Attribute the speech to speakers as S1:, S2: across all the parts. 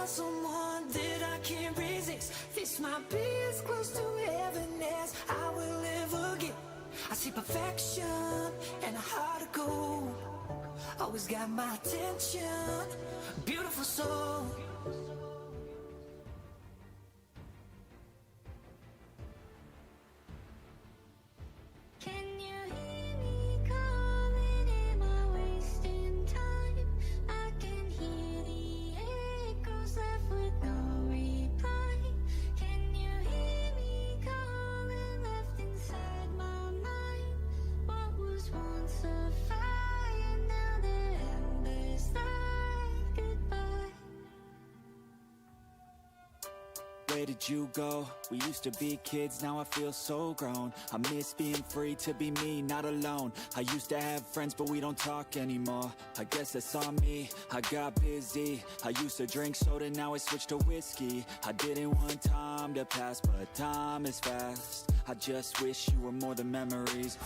S1: found someone that I can't resist. This might be as close to heaven as I will ever get. I see perfection and a heart of gold. Always got my attention, beautiful soul.
S2: Where did you go? We used to be kids, now I feel so grown. I miss being free to be me, not alone. I used to have friends, but we don't talk anymore. I guess that's on me, I got busy. I used to drink soda, now I switched to whiskey. I didn't want time to pass, but time is fast. I just wish you were more than memories.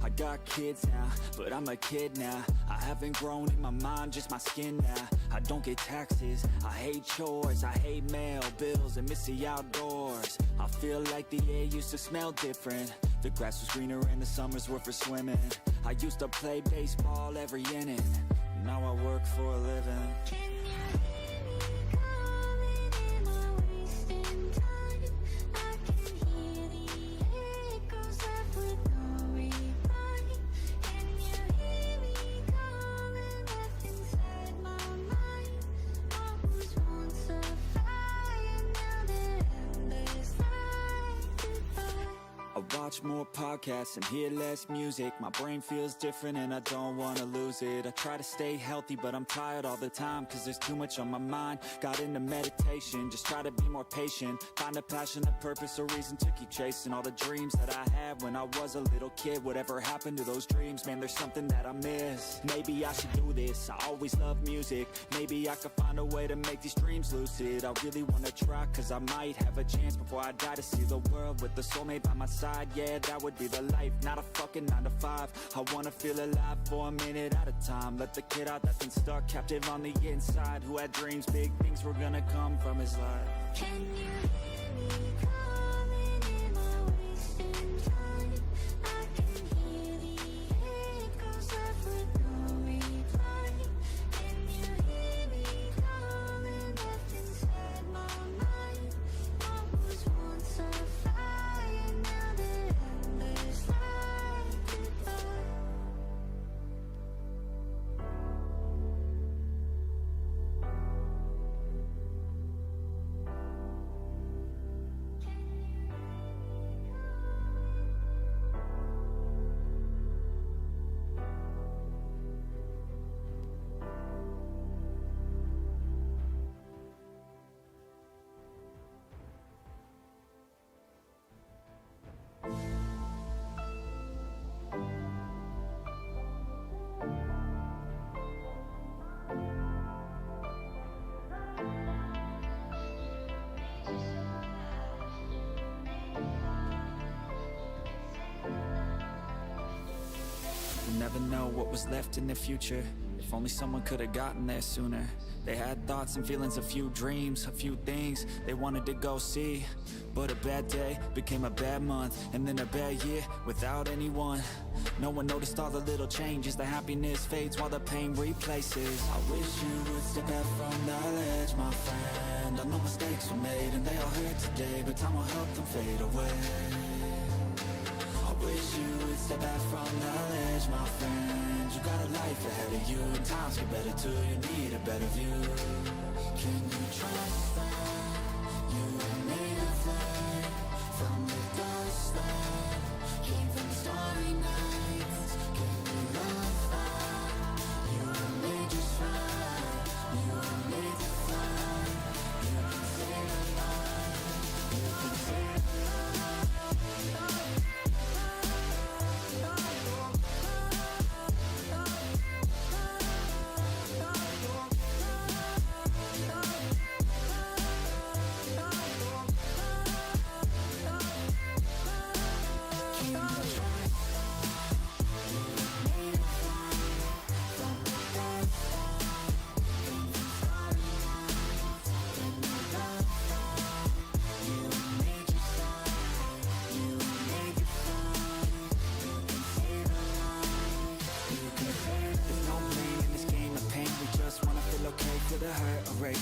S2: I got kids now, but I'm a kid now. I haven't grown in my mind, just my skin now. I don't get taxes, I hate chores, I hate mail, bills, and miss the outdoors. I feel like the air used to smell different. The grass was greener and the summers were for swimming. I used to play baseball every inning. Now I work for a living. Watch more podcasts and hear less music. My brain feels different and I don't wanna lose it. I try to stay healthy but I'm tired all the time, cause there's too much on my mind. Got into meditation, just try to be more patient. Find a passion, a purpose, a reason to keep chasing all the dreams that I had when I was a little kid. Whatever happened to those dreams, man, there's something that I miss. Maybe I should do this, I always love music. Maybe I could find a way to make these dreams lucid. I really wanna try, cause I might have a chance before I die to see the world with a soulmate by my side. Yeah, that would be the life, not a fucking 9 to 5. I wanna feel alive for a minute at a time. Let the kid out that's been stuck, captive on the inside, who had dreams, big things were gonna come from his life.
S1: Can you hear me calling in my wasting time? I can hear the echoes left with no reply. Can you hear me calling left inside my mind? What was once a fire, now the embers light goodbye.
S2: We'll never know what was left in the future. If only someone could have gotten there sooner. They had thoughts and feelings, a few dreams, a few things they wanted to go see. But a bad day became a bad month, and then a bad year without anyone. No one noticed all the little changes. The happiness fades while the pain replaces. I wish you would step back from that ledge, my friend. I know mistakes were made and they all hurt today, but time will help them fade away. I wish you would step back from that ledge, my friend. You got a life ahead of you, and times get better too. You need a better view. Can you trust that you were made of light from the dust that came from starry nights? Can you love that you were made just right? You were made to fly. You can save a life. You can save a life.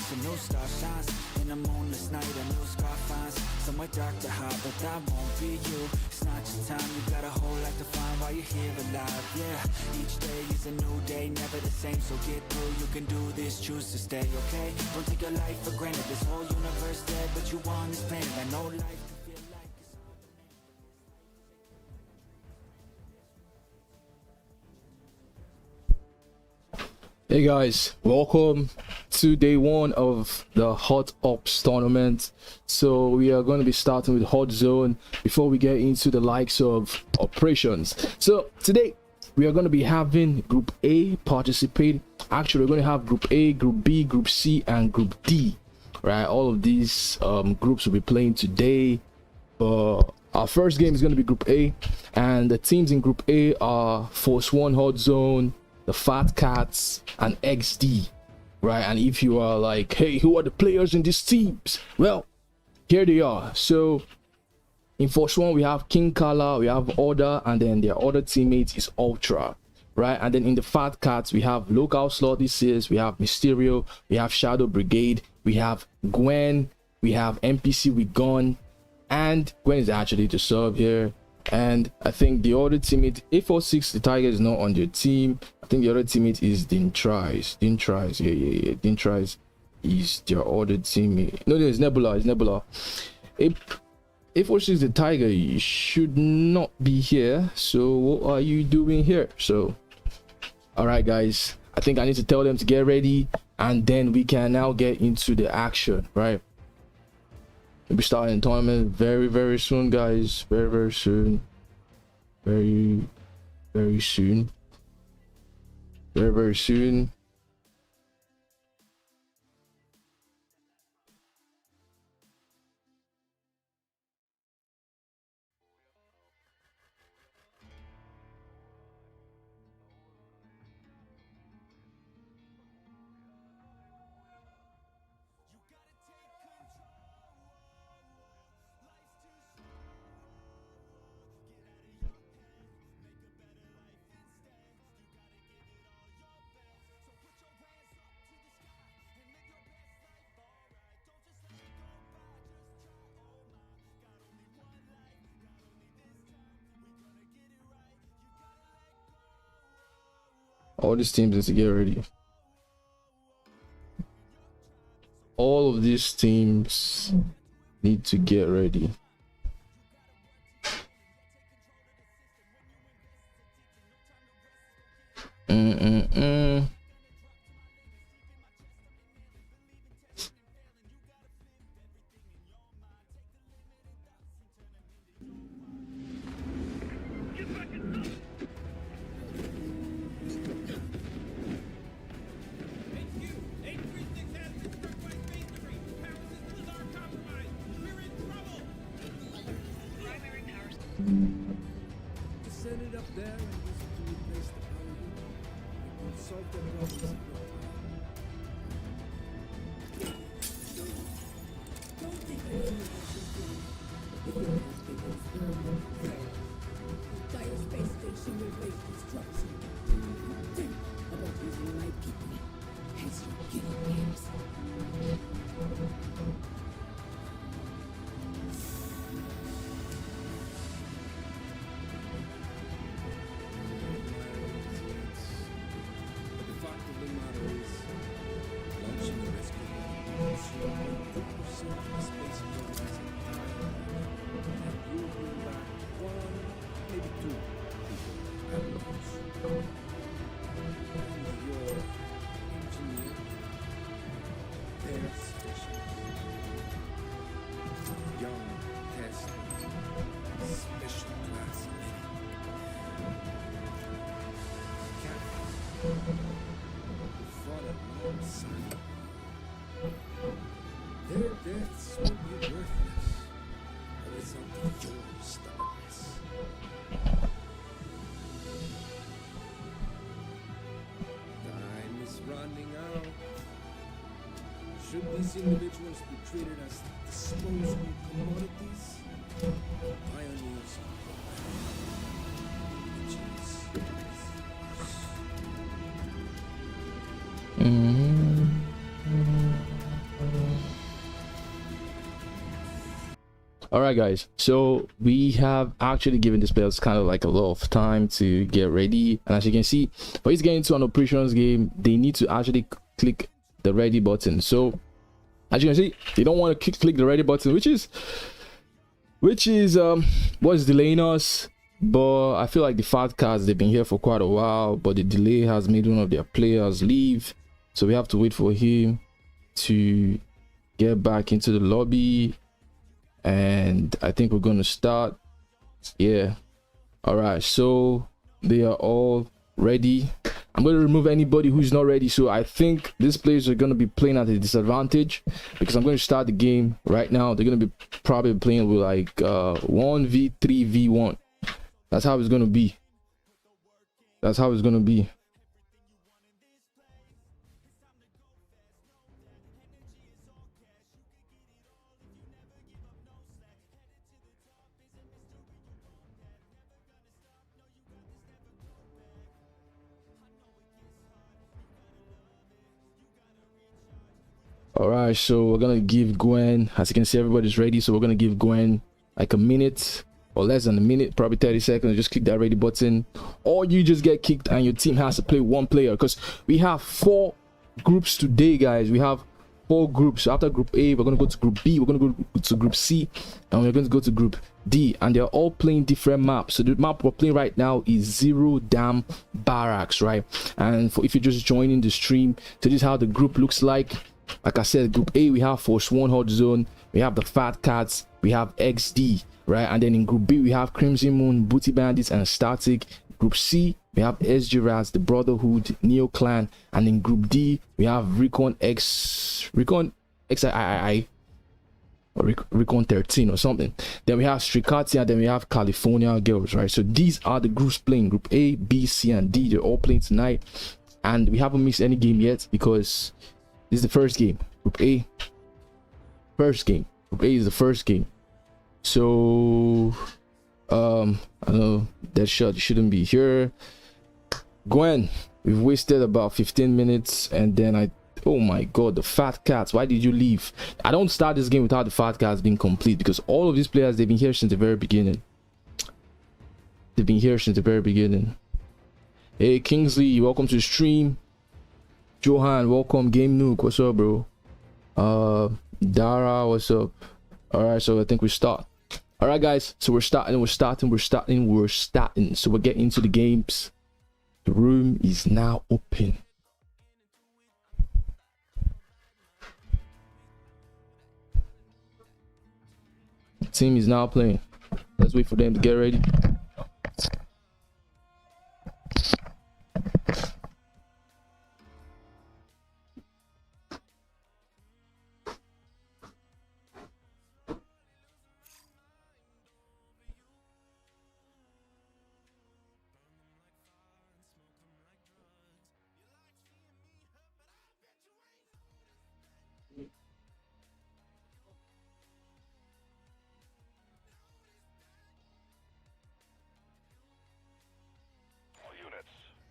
S2: once a new star shines in a moonless night, a new scar finds somewhere dark to hide, but that won't be you. It's not your time, you got a whole lot to find while you're here alive. Yeah, each day is a new day, never the same, so get through. You can do this, choose to stay, okay? Don't take your life for granted. This whole universe dead, but you on this planet. I know life can feel like it's
S3: Hey guys, welcome to day one of the HotOps tournament. So we are going to be starting with Hotzone before we get into the likes of operations. So today we are going to be having Group A participate. Actually, we're going to have Group A, Group B, Group C, and Group D. Right, all of these groups will be playing today. But our first game is going to be Group A, and the teams in Group A are Force One, Hotzone, the Fat Cats, and XD. Right, and if you are like, hey, who are the players in these teams? Well, here they are. So in Force One we have King Kala, we have Order, and then their other teammate is Ultra. Right, and then in the Fat Cats we have Local Slaw, this is, we have Mysterio, we have Shadow Brigade, we have Gwen, we have NPC with Gun, and Gwen is actually to serve here. And I think the other teammate, A46, the Tiger, is not on their team. I think the other teammate is Dintries. Yeah. Dintries is their other teammate. No, it's Nebula. It's Nebula. A46, the Tiger, you should not be here. So what are you doing here? So, all right, guys. I think I need to tell them to get ready, and then we can now get into the action, right? We'll be starting the tournament very soon, guys. Very soon. Very soon. Very soon. All these teams need to get ready. All of these teams need to get ready.
S4: Send it up there and use it to replace the power unit. It will solve the problems in no time. Don't think I know what you're doing. The entire space station will face destruction. Think about using my people as your guinea pigs. Their deaths will be worthless a result of your stubbornness. Time is running out. Should these individuals be treated as disposable commodities? Pioneers
S3: All right, guys, so we have actually given this players kind of like a lot of time to get ready, and as you can see, for you to get into an operations game, they need to actually click the ready button. So as you can see, they don't want to click the ready button, which is what's delaying us. But I feel like the fat cats, they've been here for quite a while, but the delay has made one of their players leave, so we have to wait for him to get back into the lobby. And I think we're going to start. Yeah. All right, so they are all ready. I'm going to remove anybody who's not ready. So I think these players are going to be playing at a disadvantage, because I'm going to start the game right now. They're going to be probably playing with like 1v3v1. That's how it's going to be. That's how it's going to be. All right, so we're gonna give Gwen, as you can see, everybody's ready, so we're gonna give Gwen like a minute or less than a minute, probably 30 seconds. Just click that ready button, or you just get kicked and your team has to play one player, because we have 4 groups today, guys. We have 4 groups. So after group A, we're gonna go to group B, we're gonna go to group C, and we're going to go to group D, and they're all playing different maps. So the map we're playing right now is Zero Dam Barracks, right? And for if you're just joining the stream, so this is how the group looks like. Like I said, group A, we have Force 1 Hotzone, we have the Fat Cats, we have XD, right? And then in group B, we have Crimson Moon, Booty Bandits, and Static. Group C, we have SG Rats, the Brotherhood, Neo Clan. And in group D, we have Recon XIII, or Recon 13 or something. Then we have Strikati, and then we have California Girls, right? So these are the groups playing. Group A, B, C, and D, they're all playing tonight. And we haven't missed any game yet, because this is the first game. Group A, first game. Group A is the first game. So I know that shot shouldn't be here. Gwen, we've wasted about 15 minutes, and then oh my god, the Fat Cats, why did you leave? I don't start this game without the Fat Cats being complete, because all of these players, they've been here since the very beginning. They've been here since the very beginning. Hey Kingsley, welcome to the stream. Johan, welcome. Game Nuke, what's up, bro? Dara, what's up? All right, so I think we start. All right, guys, so we're starting. So we're getting into the games. The room is now open. The team is now playing. Let's wait for them to get ready.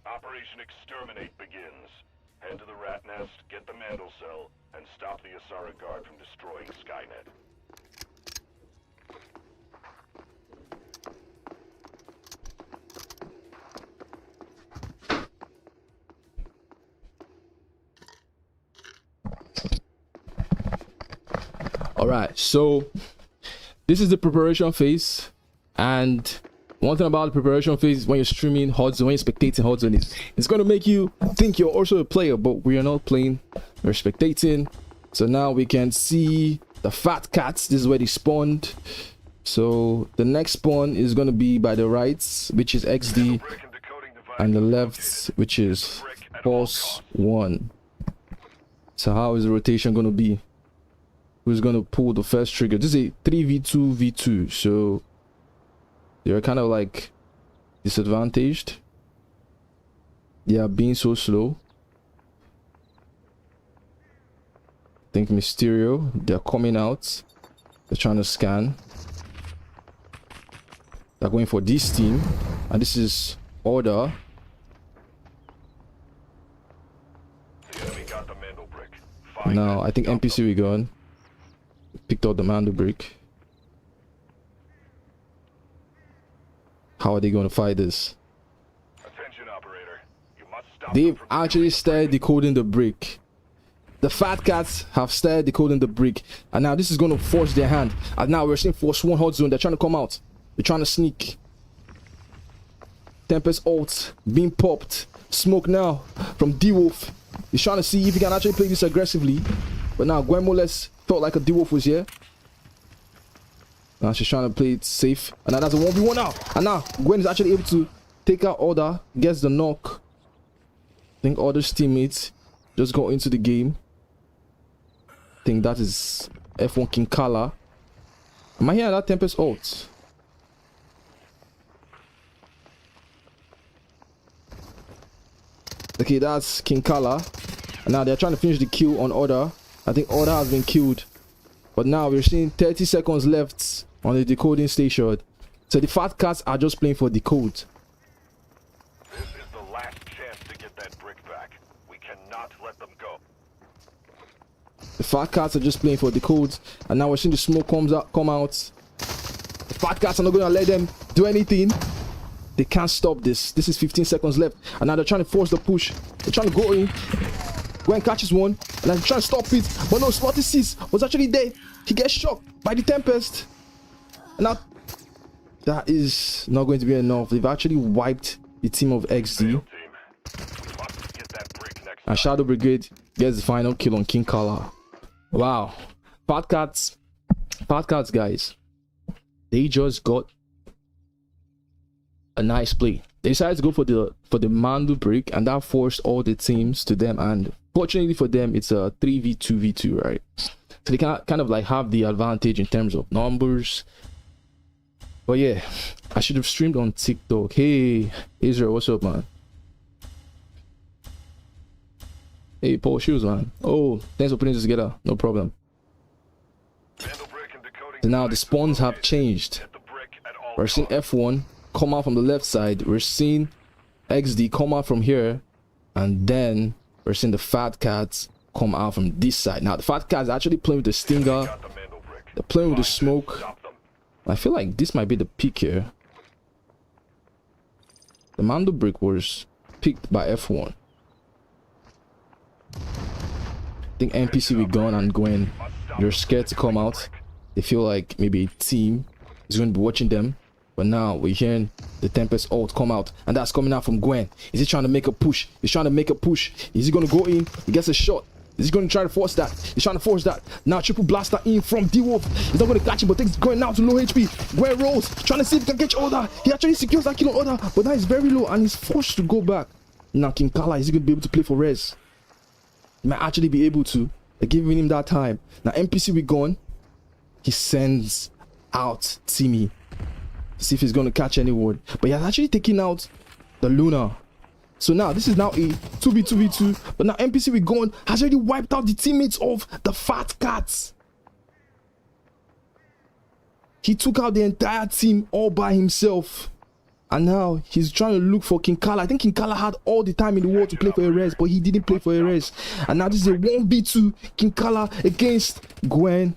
S5: Operation Exterminate begins. Head to the rat nest, get the Mandel cell, and stop the Asara guard from destroying Skynet.
S3: All right, so this is the preparation phase, and one thing about the preparation phase, when you're streaming Hotzone, when you're spectating Hotzone, it's going to make you think you're also a player, but we are not playing, we're spectating. So now we can see the Fat Cats. This is where they spawned. So the next spawn is going to be by the right, which is XD, and the left, which is Force 1. So how is the rotation going to be? Who's going to pull the first trigger? This is a 3v2v2, so they're kind of like disadvantaged. They are being so slow. I think Mysterio, they're coming out. They're trying to scan. They're going for this team, and this is Order. Now I think NPC we gone. Picked out the Mando brick. How are they going to fight this?
S5: Attention, operator. You must stop them
S3: They've
S5: from
S3: actually started decoding the brick. The fat cats have started decoding the brick, and now this is going to force their hand. And now we're seeing Force 1 Hotzone. They're trying to come out. They're trying to sneak. Tempest ult being popped. Smoke now from D-Wolf. He's trying to see if he can actually play this aggressively. But now Gwen Moles felt like a D-Wolf was here. Now she's trying to play it safe. And now that's a 1v1 now. And now Gwen is actually able to take out Order. Gets the knock. I think Order's teammates just got into the game. I think that is F1 King Kala. Am I hearing that Tempest ult? Okay, that's King Kala. And now they're trying to finish the kill on Order. I think Order has been killed. But now we're seeing 30 seconds left on the decoding station. So the fat cats are just playing for decode.
S5: This is the last chance to get that brick back. We cannot let them go.
S3: The fat cats are just playing for decode. And now we're seeing the smoke come out. The fat cats are not going to let them do anything. They can't stop this. This is 15 seconds left. And now they're trying to force the push. They're trying to go in. Gwen catches one. And I'm trying to stop it. But no, Spotty Seas was actually there. He gets shocked by the Tempest. And now that is not going to be enough. They've actually wiped the team of XD.
S5: Team, we must get that brick next
S3: And Shadow Brigade gets the final kill on King Kala. Wow. Fat cats, guys. They just got a nice play. They decided to go for the Mandu brick, and that forced all the teams to them. And fortunately for them, it's a 3v2v2, right? So they can kind of like have the advantage in terms of numbers. But yeah, I should have streamed on TikTok. Hey, Israel, what's up, man? Hey, Paul Shoes, man. Oh, thanks for putting this together. No problem. So now the spawns have changed. We're seeing F1 come out from the left side. We're seeing XD come out from here. And then we're seeing the fat cats come out from this side. Now the fat cats are actually playing with the stinger. They're playing with the smoke. I feel like this might be the pick here. The Mando brick was picked by F1. I think NPC with Gun and Gwen, they're scared to come out. They feel like maybe a team is going to be watching them. But now we're hearing the Tempest ult come out, and that's coming out from Gwen. Is he trying to make a push? He's trying to make a push. Is he going to go in? He gets a shot. Is he going to try to force that? He's trying to force that. Now triple blaster in from D-Wolf. He's not going to catch him, but things going now to low HP. Gwen rolls, trying to see if he can catch Order. He actually secures that kill on Order, but now he's very low and he's forced to go back. Now King Kala, is he going to be able to play for res? He might actually be able to. They're giving him that time. Now NPC with Gone, he sends out Timmy to see if he's going to catch anyone. But he has actually taken out the Luna. So now this is now a 2v2v2. But now NPC with Gone has already wiped out the teammates of the fat cats. He took out the entire team all by himself. And now he's trying to look for King Kala. I think King Kala had all the time in the world to play for a res, but he didn't play for a res. And now this is a 1v2 King Kala against Gwen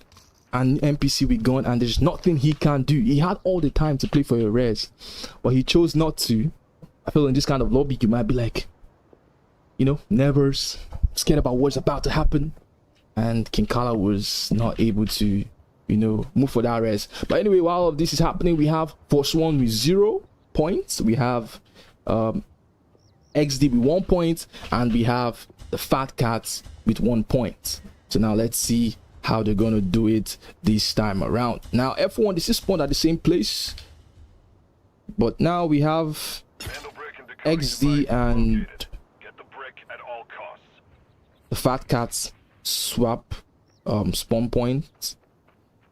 S3: and NPC with Gun, and there's nothing he can do. He had all the time to play for a res, but he chose not to. I feel in this kind of lobby you might be like, you know, nervous, scared about what's about to happen, and King Kala was not able to, you know, move for that res. But anyway, while all of this is happening, we have Force 1 with 0 points. We have XD with 1 point, and we have the Fat Cats with 1 point. So now let's see how they're gonna do it this time around. Now F1, this is spawned at the same place, but now we have XD and the Fat Cats swap spawn points.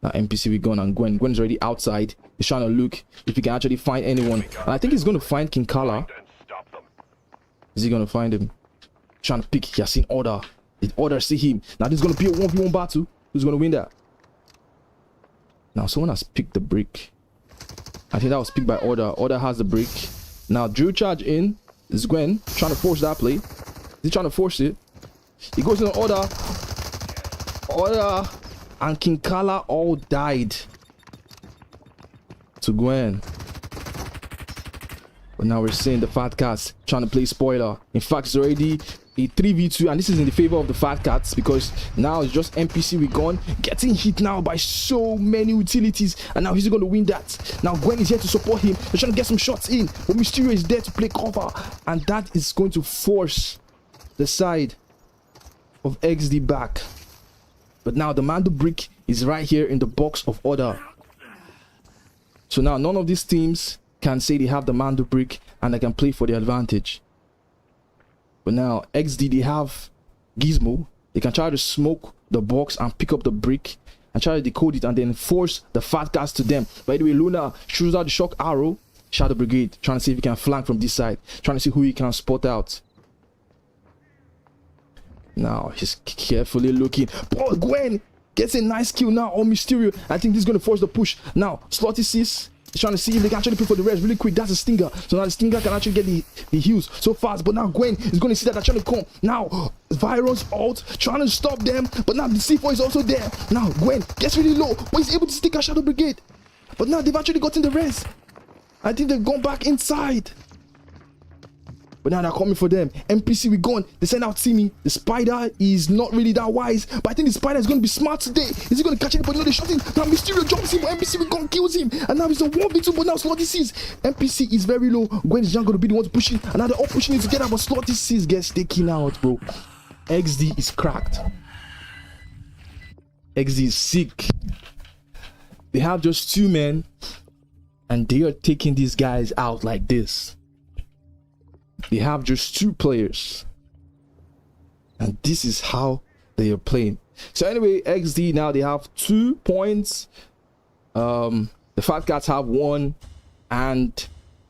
S3: Now NPC with Gun and Gwen. Gwen's already outside. He's trying to look if he can actually find anyone, and I think he's going to find King Kala. Is he going to find him? Trying to pick. He has seen Order. Did Order see him? Now this is going to be a 1v1 battle. Who's going to win that? Now someone has picked the brick. I think that was picked by Order. Order has the brick. Now drill charge in. This is Gwen trying to force that play. He's trying to force it. He goes in on Order. Order and King Kala all died to Gwen. But now we're seeing the Fat Cats trying to play spoiler. In fact, it's already a 3v2, and this is in the favor of the Fat Cats because now it's just NPC with gun getting hit now by so many utilities, and now he's going to win that. Now Gwen is here to support him. They're trying to get some shots in, but Mysterio is there to play cover, and that is going to force the side of XD back. But now the Mando brick is right here in the box of order. So now none of these teams can say they have the Mando brick and they can play for the advantage. But now XD, they have Gizmo. They can try to smoke the box and pick up the brick and try to decode it and then force the Fat Cats to them. By the way, Luna shoots out the shock arrow. Shadow Brigade trying to see if he can flank from this side, trying to see who he can spot out. Now he's carefully looking. But Gwen gets a nice kill now on Mysterio. I think this is going to force the push. Now Slotty sees, he's trying to see if they can actually play for the rest really quick. That's a Stinger. So now the Stinger can actually get the heals so fast. But now Gwen is going to see that they're trying to come. Now Viron's ult trying to stop them. But now the C4 is also there. Now Gwen gets really low, but he's able to stick a Shadow Brigade. But now they've actually gotten the rest. I think they've gone back inside. But now they're coming for them. NPC with gun. They send out Timmy. The Spider is not really that wise, but I think the Spider is going to be smart today. Is he going to catch anybody? No, they shot him. Now Mysterio jumps him, but NPC with gun kills him. And now it's a 1v2, but now Slotty sees. NPC is very low. Gwen is just going to be the one to push it. And now they're all pushing it together, but Slotty sees gets taken out, bro. XD is cracked. XD is sick. They have just 2 men, and they are taking these guys out like this. They have just 2 players, and this is how they are playing. So anyway, XD now they have 2 points. The Fat Cats have 1, and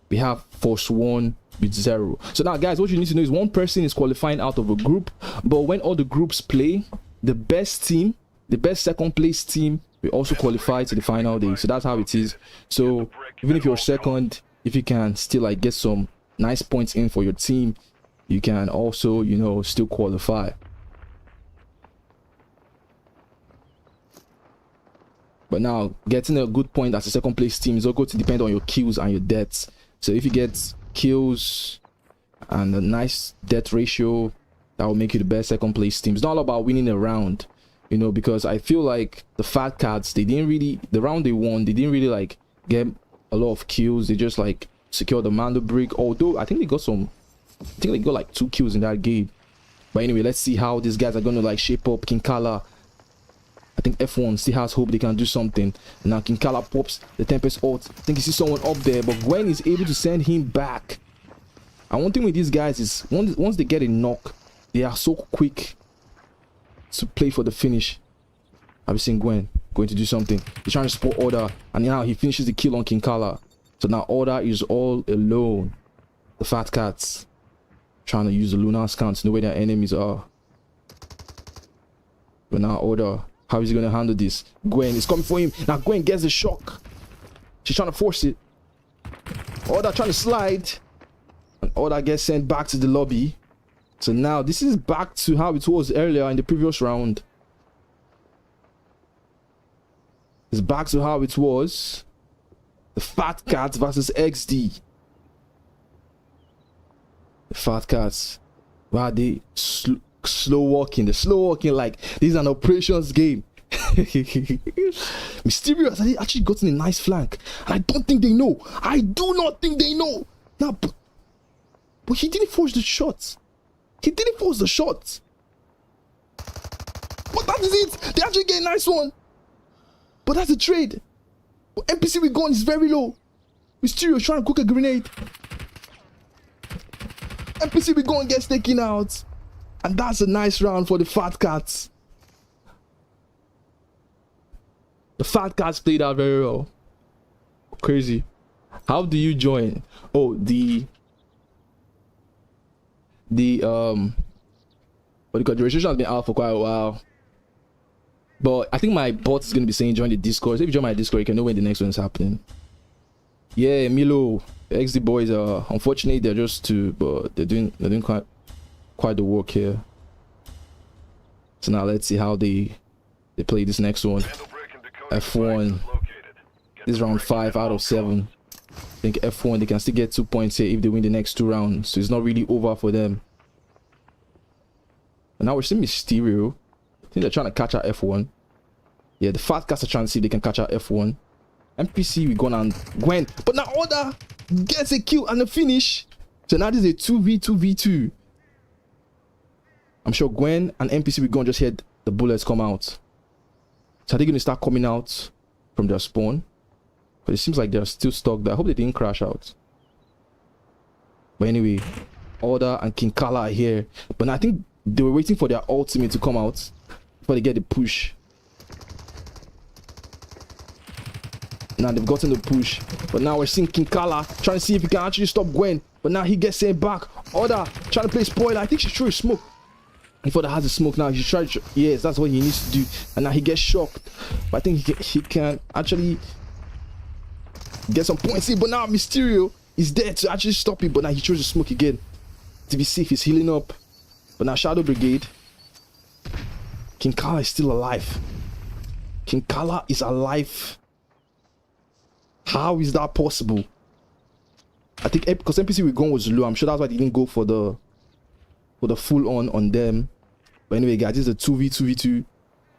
S3: we have Force 1 with 0. So now guys, what you need to know is one person is qualifying out of a group, but when all the groups play, the best team, the best second place team, will also qualify to the final day. So that's how it is. So even if you're second, if you can still like get some nice points in for your team, you can also, you know, still qualify. But now getting a good point as a second place team is all going to depend on your kills and your deaths. So if you get kills and a nice death ratio, that will make you the best second place team. It's not all about winning a round, you know, because I feel like the Fat Cats, they didn't really, the round they won, they didn't really like get a lot of kills. They just like secure the Mando brick, although I think they got some, I think they got like 2 kills in that game. But anyway, let's see how these guys are going to like shape up. King Kala, I think F1 still has hope they can do something. Now King Kala pops the Tempest ult. I think you see someone up there, but Gwen is able to send him back. And one thing with these guys is once they get a knock, they are so quick to play for the finish. I've seen Gwen going to do something. He's trying to spot Order, and now he finishes the kill on King Kala. So now Order is all alone. The Fat Cats trying to use the lunar scan to know where their enemies are. But now Order, how is he going to handle this? Gwen is coming for him. Now Gwen gets a shock. She's trying to force it. Order trying to slide. And Order gets sent back to the lobby. So now this is back to how it was earlier in the previous round. It's back to how it was. The Fat Cats versus XD. The Fat Cats. Wow, they slow walking. They're slow walking like this is an operations game. Mysterio has actually gotten a nice flank. And I don't think they know. I do not think they know. Now, but he didn't force the shots. He didn't force the shots. But that is it. They actually get a nice one. But that's a trade. But NPC with gun is very low. Mysterio trying to cook a grenade. NPC with gun gets taken out. And that's a nice round for the Fat Cats. The Fat Cats played out very well. Crazy. How do you join? Oh, the registration has been out for quite a while. But I think my bot is going to be saying join the Discord. So if you join my Discord, you can know when the next one is happening. Yeah, Milo, the XD boys are unfortunately they're just 2, but they're doing quite the work here. So now let's see how they play this next one. F1. This is round 5 out of 7. think F1, they can still get 2 points here if they win the next 2 rounds. So it's not really over for them. And now we're seeing Mysterio. I think they're trying to catch our F1. Yeah, the fat cats are trying to see if they can catch our F1. NPC, we gone on Gwen. But now Order gets a kill and a finish. So now this is a 2v2v2. I'm sure Gwen and NPC, we gonna just hear the bullets come out. So are they going to start coming out from their spawn? But it seems like they're still stuck there. I hope they didn't crash out. But anyway, Order and King Kala are here. But I think they were waiting for their ultimate to come out before they get the push. Now they've gotten the push. But now we're seeing King Kala trying to see if he can actually stop Gwen. But now he gets sent back. Order trying to play spoiler. I think she threw a smoke. If Order has a smoke now, he tried. Yes, that's what he needs to do. And now he gets shocked. But I think he can actually get some points in. But now Mysterio is there to actually stop it. But now he throws the smoke again. To be safe, he's healing up. But now Shadow Brigade. King Kala is still alive. King Kala is alive. How is that possible? I think because NPC we gone was low. I'm sure that's why they didn't go for the full on them. But anyway, guys, this is a 2v2v2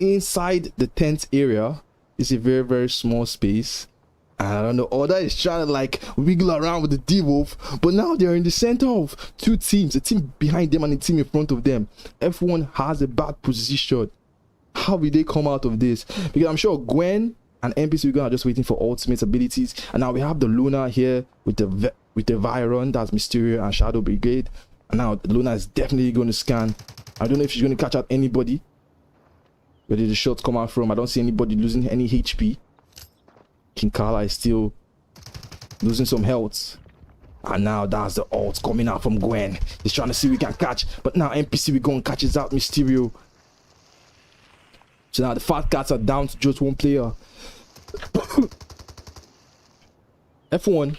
S3: inside the tent area. It's a very, very small space. I don't know. Order is trying to like wiggle around with the D-Wolf, but now they're in the center of 2 teams, a team behind them and a team in front of them. F1 has a bad position. How will they come out of this? Because I'm sure Gwen and NPC are just waiting for ultimate abilities, and now we have the Luna here with the Viron, that's Mysterio and Shadow Brigade. And now Luna is definitely going to scan. I don't know if she's going to catch out anybody. Where did the shots come out from? I don't see anybody losing any HP. King Kala is still losing some health. And now that's the ult coming out from Gwen. He's trying to see if we can catch. But now NPC we go and catches out Mysterio. So now the fat cats are down to just 1 player. F1.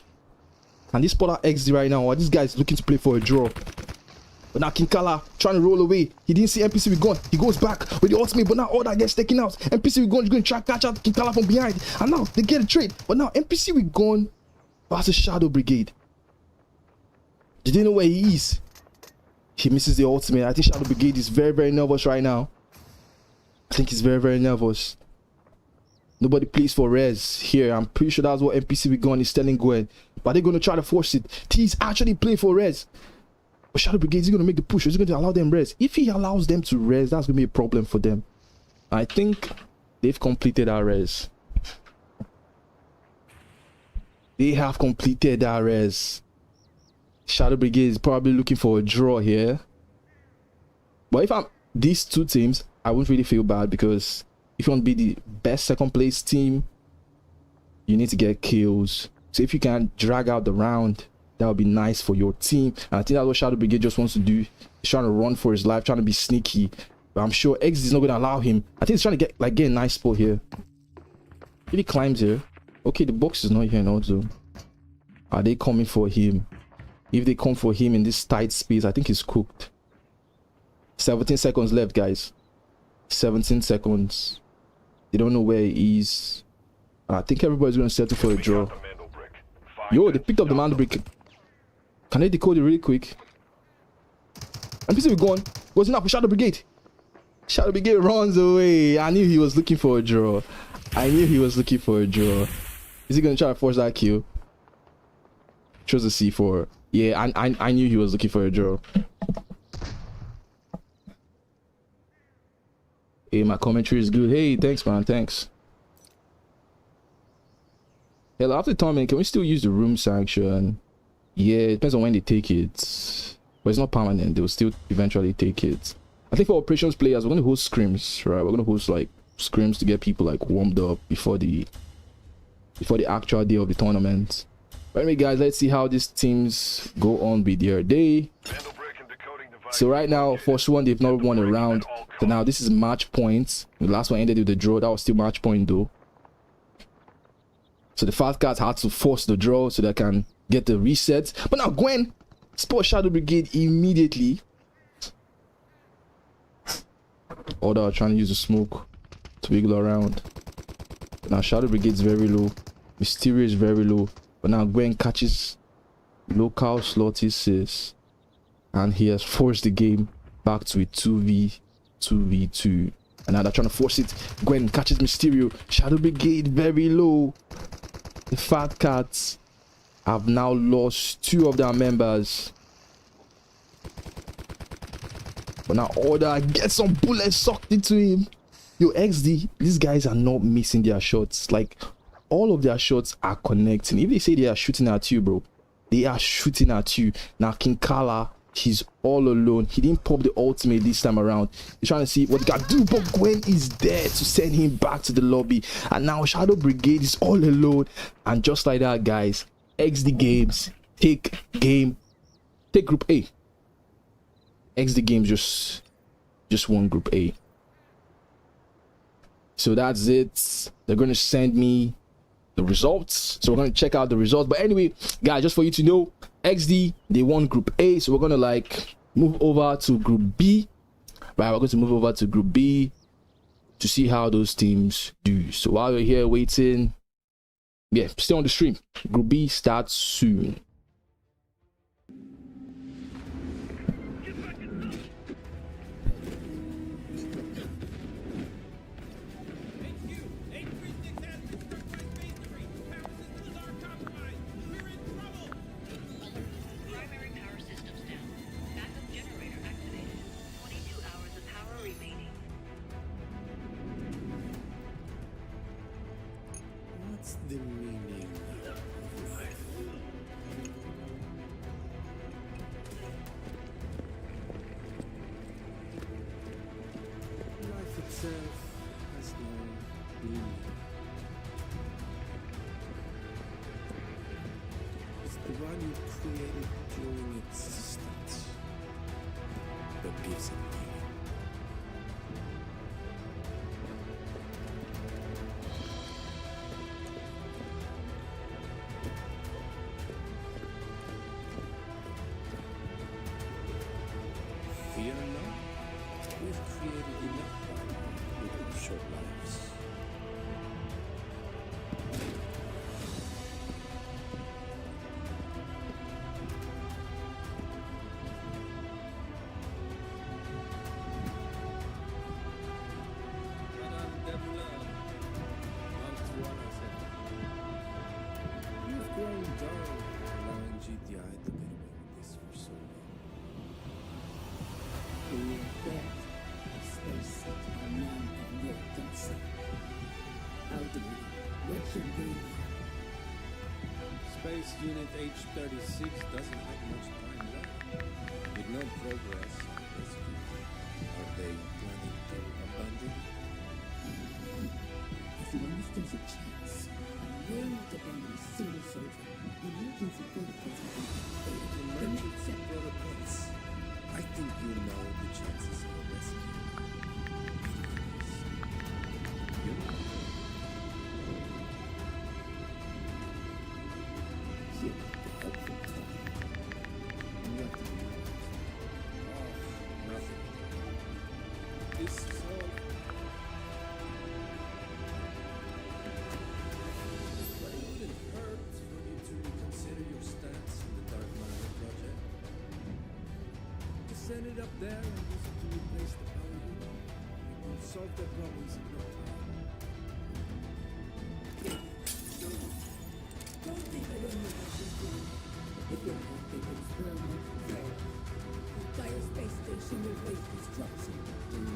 S3: And this spotter XD right now, or this guy is looking to play for a draw. But now King Kala trying to roll away. He didn't see NPC with gun. He goes back with the ultimate, but now Order gets taken out. NPC with gun is going to try to catch out King Kala from behind. And now they get a trade. But now NPC with gun versus Shadow Brigade. They didn't know where he is. He misses the ultimate. I think Shadow Brigade is very, very nervous right now. I think he's very, very nervous. Nobody plays for res here. I'm pretty sure that's what NPC with gun is telling Gwen. But they're going to try to force it. He's actually playing for res. But Shadow Brigade is going to make the push. He's going to allow them res. If he allows them to res, that's going to be a problem for them. I think they've completed our res. They have completed our res. Shadow Brigade is probably looking for a draw here. But if I'm these 2 teams, I wouldn't really feel bad, because if you want to be the best 2nd place team, you need to get kills. So if you can drag out the round, that would be nice for your team. And I think that's what Shadow Brigade just wants to do. He's trying to run for his life, trying to be sneaky. But I'm sure X is not going to allow him. I think he's trying to get a nice spot here. If he climbs here. Okay, the box is not here in Hotzone. Are they coming for him? If they come for him in this tight space, I think he's cooked. 17 seconds left, guys. 17 seconds. They don't know where he is. I think everybody's going to settle for a draw. Yo, they picked up the Mandel Brick. Can they decode it really quick? NPC with gun. Goes enough for Shadow Brigade. Shadow Brigade runs away. I knew he was looking for a draw. I knew he was looking for a draw. Is he going to try to force that kill? Chose the C4. Yeah, I knew he was looking for a draw. Hey, my commentary is good. Hey, thanks, man. Thanks. Hell, after the tournament, can we still use the room sanction? Yeah, it depends on when they take it. But it's not permanent. They'll still eventually take it. I think for operations players, we're going to host scrims, right? We're going to host like scrims to get people like warmed up before the actual day of the tournament. But anyway, guys, let's see how these teams go on with their day. So right now, Force 1, they've not won a round. So now this is match points. The last one ended with a draw. That was still match point though. So the Fat Cats had to force the draw so they can get the resets. But now Gwen spots Shadow Brigade immediately. Order trying to use the smoke to wiggle around. Now Shadow Brigade is very low. Mysterio is very low. But now Gwen catches local slotty sis, and he has forced the game back to a 2v2. And now they're trying to force it. Gwen catches Mysterio. Shadow Brigade very low. The Fat Cats have now lost 2 of their members. But now Order gets some bullets sucked into him. Yo, XD, these guys are not missing their shots. Like, all of their shots are connecting. If they say they are shooting at you, bro, they are shooting at you. Now King Kala, he's all alone. He didn't pop the ultimate this time around. He's trying to see what he can do, but Gwen is there to send him back to the lobby. And now Shadow Brigade is all alone. And just like that, guys, XD Games take Group A. XD Games just won Group A. So that's it. They're going to send me the results, so we're going to check out the results. But anyway, guys, just for you to know, XD, they won Group A, so we're going to like move over to Group B. Right, we're going to move over to Group B to see how those teams do. So while we're here waiting, yeah, stay on the stream. Group B starts soon.
S6: Primary power systems down. Backup generator activated. 22 hours of power remaining.
S7: What's the meaning of life? Life itself has no meaning. It's the one you created during its existence that gives it meaning. Fear not, we've created enough power with our short lives. You've grown dull allowing GTI to get away with this for so long.
S4: We bet space are none of your concern. Ultimately, what should be
S7: Space Unit H-36 doesn't have much time left. With no progress on rescue, are they planning to abandon?
S4: as long as there's a chance, they will depend on a single soldier. Emergency protocols have been
S7: Emergency protocols. I think you know the chances of a rescue. You know?
S4: here to help them try.
S7: Nothing. Oh, nothing. This is all. But it wouldn't hurt for you to reconsider your stance on the Dark Matter project. Just send it up there and use it to replace the power unit. It will solve their problems in no time.
S4: Don't think I don't know what you're doing. If you're not big experiment, fail. Entire space station will face destruction. Do you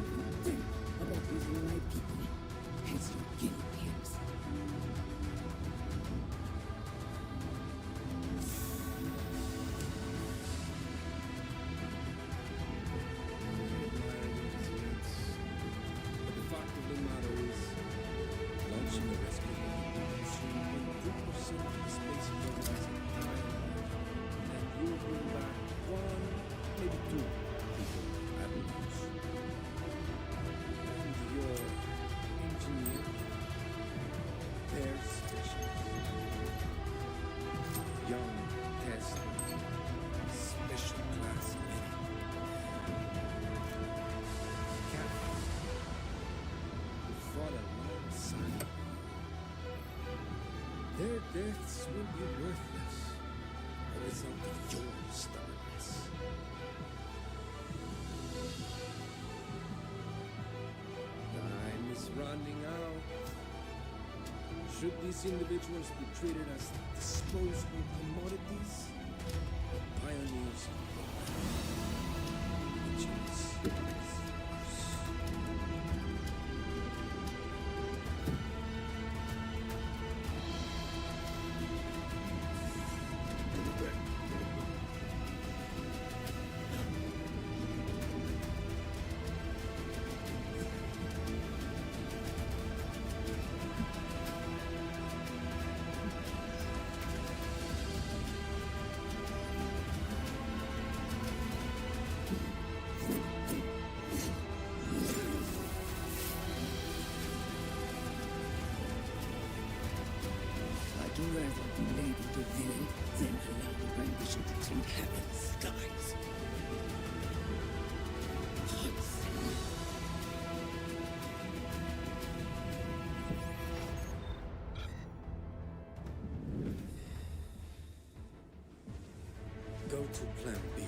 S4: think about using my people as your guinea pigs?
S7: But the fact of the matter is, launching a rescue mission will consume 2% of the space programs in time, and you will bring back 1, maybe 2 people at most. deaths will be worthless, a result of your stubbornness. Time is running out. Should these individuals be treated as disposable commodities, the pioneers of the which is worse.
S4: I'd rather be labeled a villain than allow my ambition to take heaven's skies. Hotzone.
S7: Go to Plan B.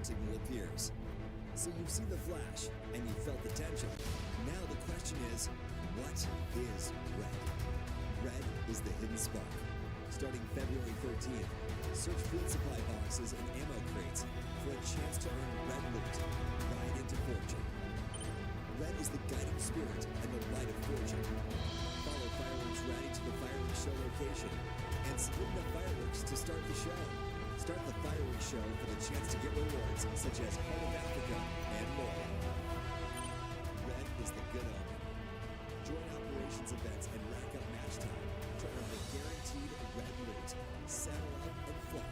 S8: Signal appears. So you've seen the flash, and you felt the tension. Now the question is, what is red? Red is the hidden spark. Starting February 13th, search field supply boxes and ammo crates for a chance to earn red loot. Ride into fortune. Red is the guiding spirit and the light of fortune. Follow Fireworks Ratty to the fireworks show location and salute the fireworks to start the show. Start the fireworks show for the chance to get rewards such as Heart of Africa and more. Red is the good omen. Join operations events and rack up match time to earn the guaranteed red loot. Saddle up and fly.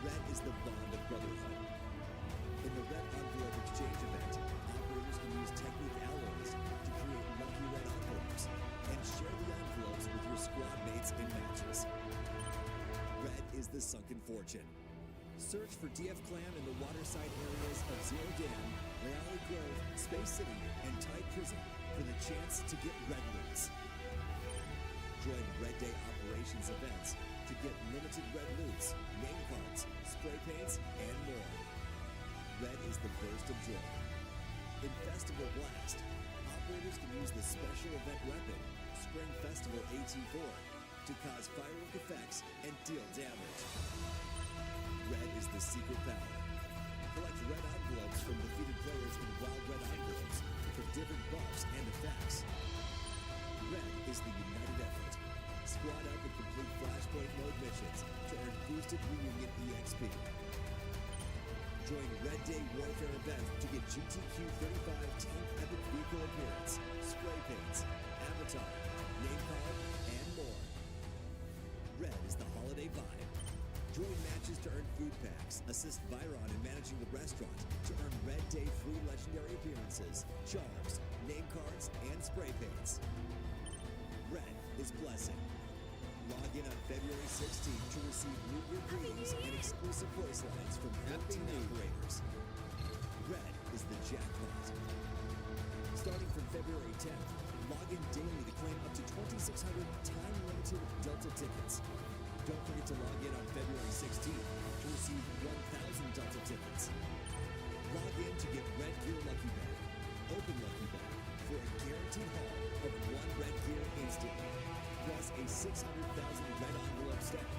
S8: Red is the bond of brotherhood. In the Red Envelope Exchange event, operators can use Technique alloys to create lucky red envelopes and share the envelopes with your squad mates in matches. Red is the sunken fortune. Search for DF Clan in the waterside areas of Zero Dam, Reality Grove, Space City, and Tide Prison for the chance to get red loots. Join Red Day operations events to get limited red loots, name cards, spray paints, and more. Red is the burst of joy. In Festival Blast, operators can use the special event weapon, Spring Festival AT4, to cause firework effects and deal damage. Red is the secret power. Collect red envelopes from defeated players in Wild Red envelopes for different buffs and effects. Red is the united effort. Squad up and complete Flashpoint mode missions to earn boosted reunion EXP. Join Red Day Warfare event to get GTQ 35 tank epic vehicle appearance, spray paints, avatar, name card, and more. Red is the holiday vibe. Join matches to earn food packs, assist Byron in managing the restaurant to earn Red Day free legendary appearances, charms, name cards, and spray paints. Red is blessing. Log in on February 16th to receive New Year greetings and exclusive voice lines from 14 operators. Red is the jackpot. Starting from February 10th, log in daily to claim up to 2,600 time-limited Delta tickets. Don't forget to log in on February 16th to receive 1,000 Delta tickets. Log in to get Red Gear Lucky Bag, Open Lucky Bag, for a guaranteed haul of 1 Red Gear instantly, plus a 600,000 red envelope stack,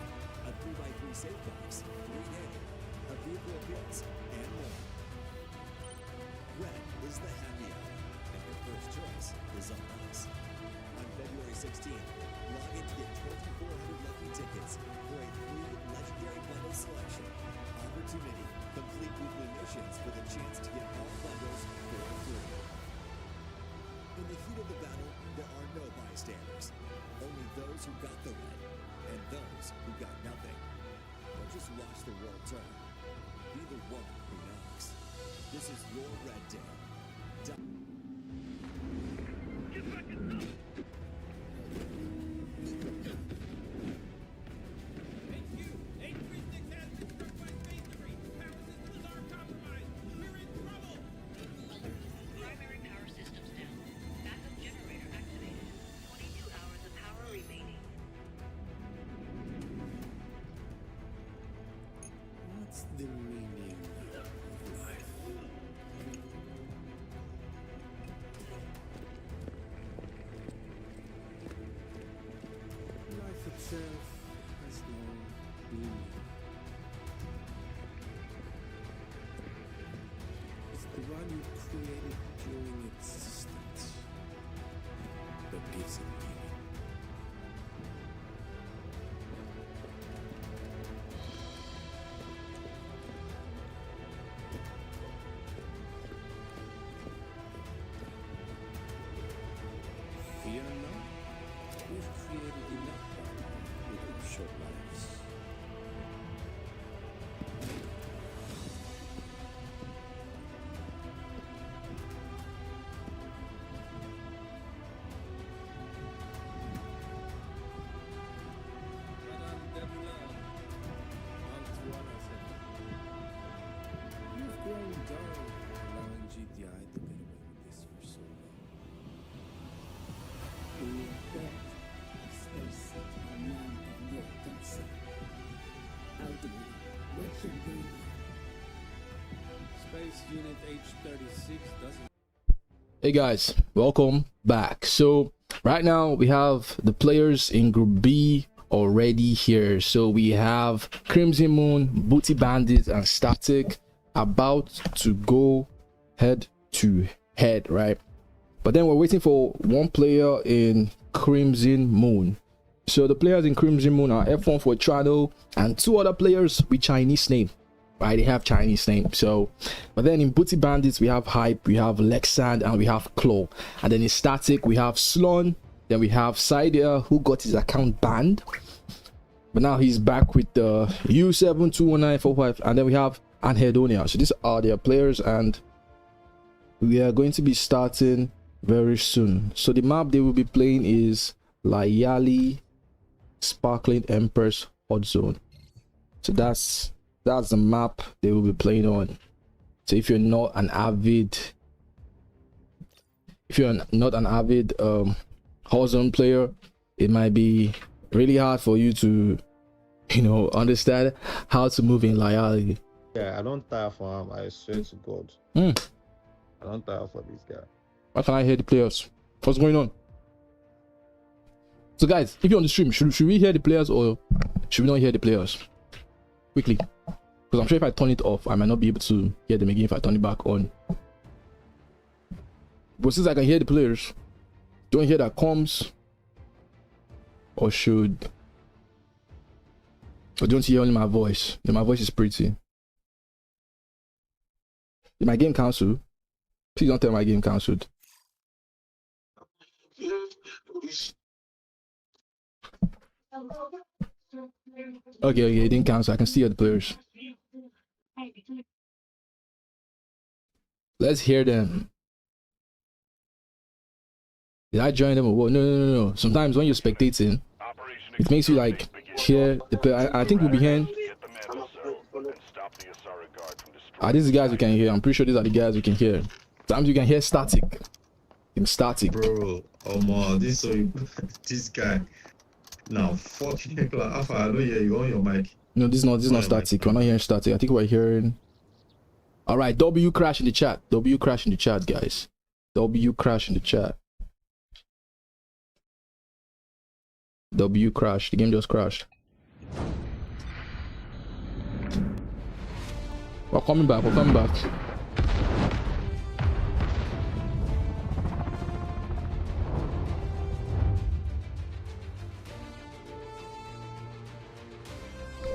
S8: a 3x3 safe box, 3 day, a vehicle appearance, and more. Red is the happy hour, and your first choice is on us. On February 16th, log in to get 2,400 lucky tickets for a free legendary bundle selection. Opportunity, complete weekly missions for the chance to get all bundles for free. In the heat of the battle, there are no bystanders. Only those who got the red, and those who got nothing. Don't just watch the world turn. Be the one who knocks. This is your Red Day.
S6: Primary power systems down. Backup
S7: What's the meaning of life? Life itself has no meaning. It's the one you created during existence that gives it meaning. Fear not, we've created enough power with our short lives. You've grown dull, allowing GTI to get away with this for so long.
S4: We bet space it a man of your concern. Ultimately, what should we do?
S7: Space Unit H-36 doesn't.
S3: Hey guys, welcome back. So right now we have the players in Group B already here. So we have Crimson Moon, Booty Bandits, and Static about to go head to head, right? But then we're waiting for one player in Crimson Moon. So the players in Crimson Moon are F1 for Trado and two other players with Chinese name. Right, they have Chinese name. So but then in Booty Bandits we have Hype, we have Lexand, and we have Claw. And then in Static we have Slon, then we have Sidia, who got his account banned, but now he's back with the U721945. And then we have Anhedonia. So these are their players, and we are going to be starting very soon. So the map they will be playing is Layali Sparkling Empress Hotzone. So that's the map they will be playing on. So if you're not an avid Hotzone player, it might be really hard for you to understand how to move in Layali.
S9: Yeah, I don't tire for him. I swear to God. I don't tire for this guy.
S3: Why can't I hear the players? What's going on? So guys, if you're on the stream, should we hear the players or should we not hear the players? Quickly, because I'm sure if I turn it off, I might not be able to hear them again if I turn it back on. But since I can hear the players, don't hear that comms, or don't hear only my voice? Then my voice is pretty. Did my game cancel? Please don't tell my game cancelled. Okay, it didn't cancel. I can see the players. Let's hear them. Did I join them or what? No. Sometimes when you're spectating, it makes you like hear the player. I think we'll be hearing. These are the guys we can hear. I'm pretty sure these are the guys we can hear. Sometimes you can hear Static. In Static.
S9: Bro, this guy. Now, fuck you. Alpha, I don't hear you on your mic.
S3: No, this is not Static. We're not hearing Static. I think we're hearing. Alright, W crash in the chat. W crash in the chat, guys. W crash in the chat. W crash. The game just crashed. We're coming back.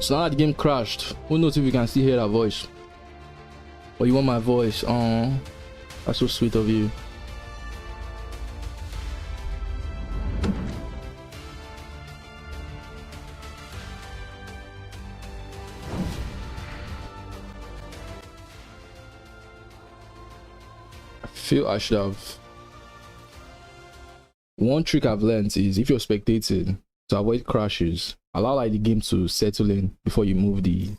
S3: So now the game crashed. Who knows if you can still hear that voice? Or you want my voice? Oh, that's so sweet of you. I feel I should have. One trick I've learned is if you're spectating, to avoid crashes, allow like the game to settle in before you move the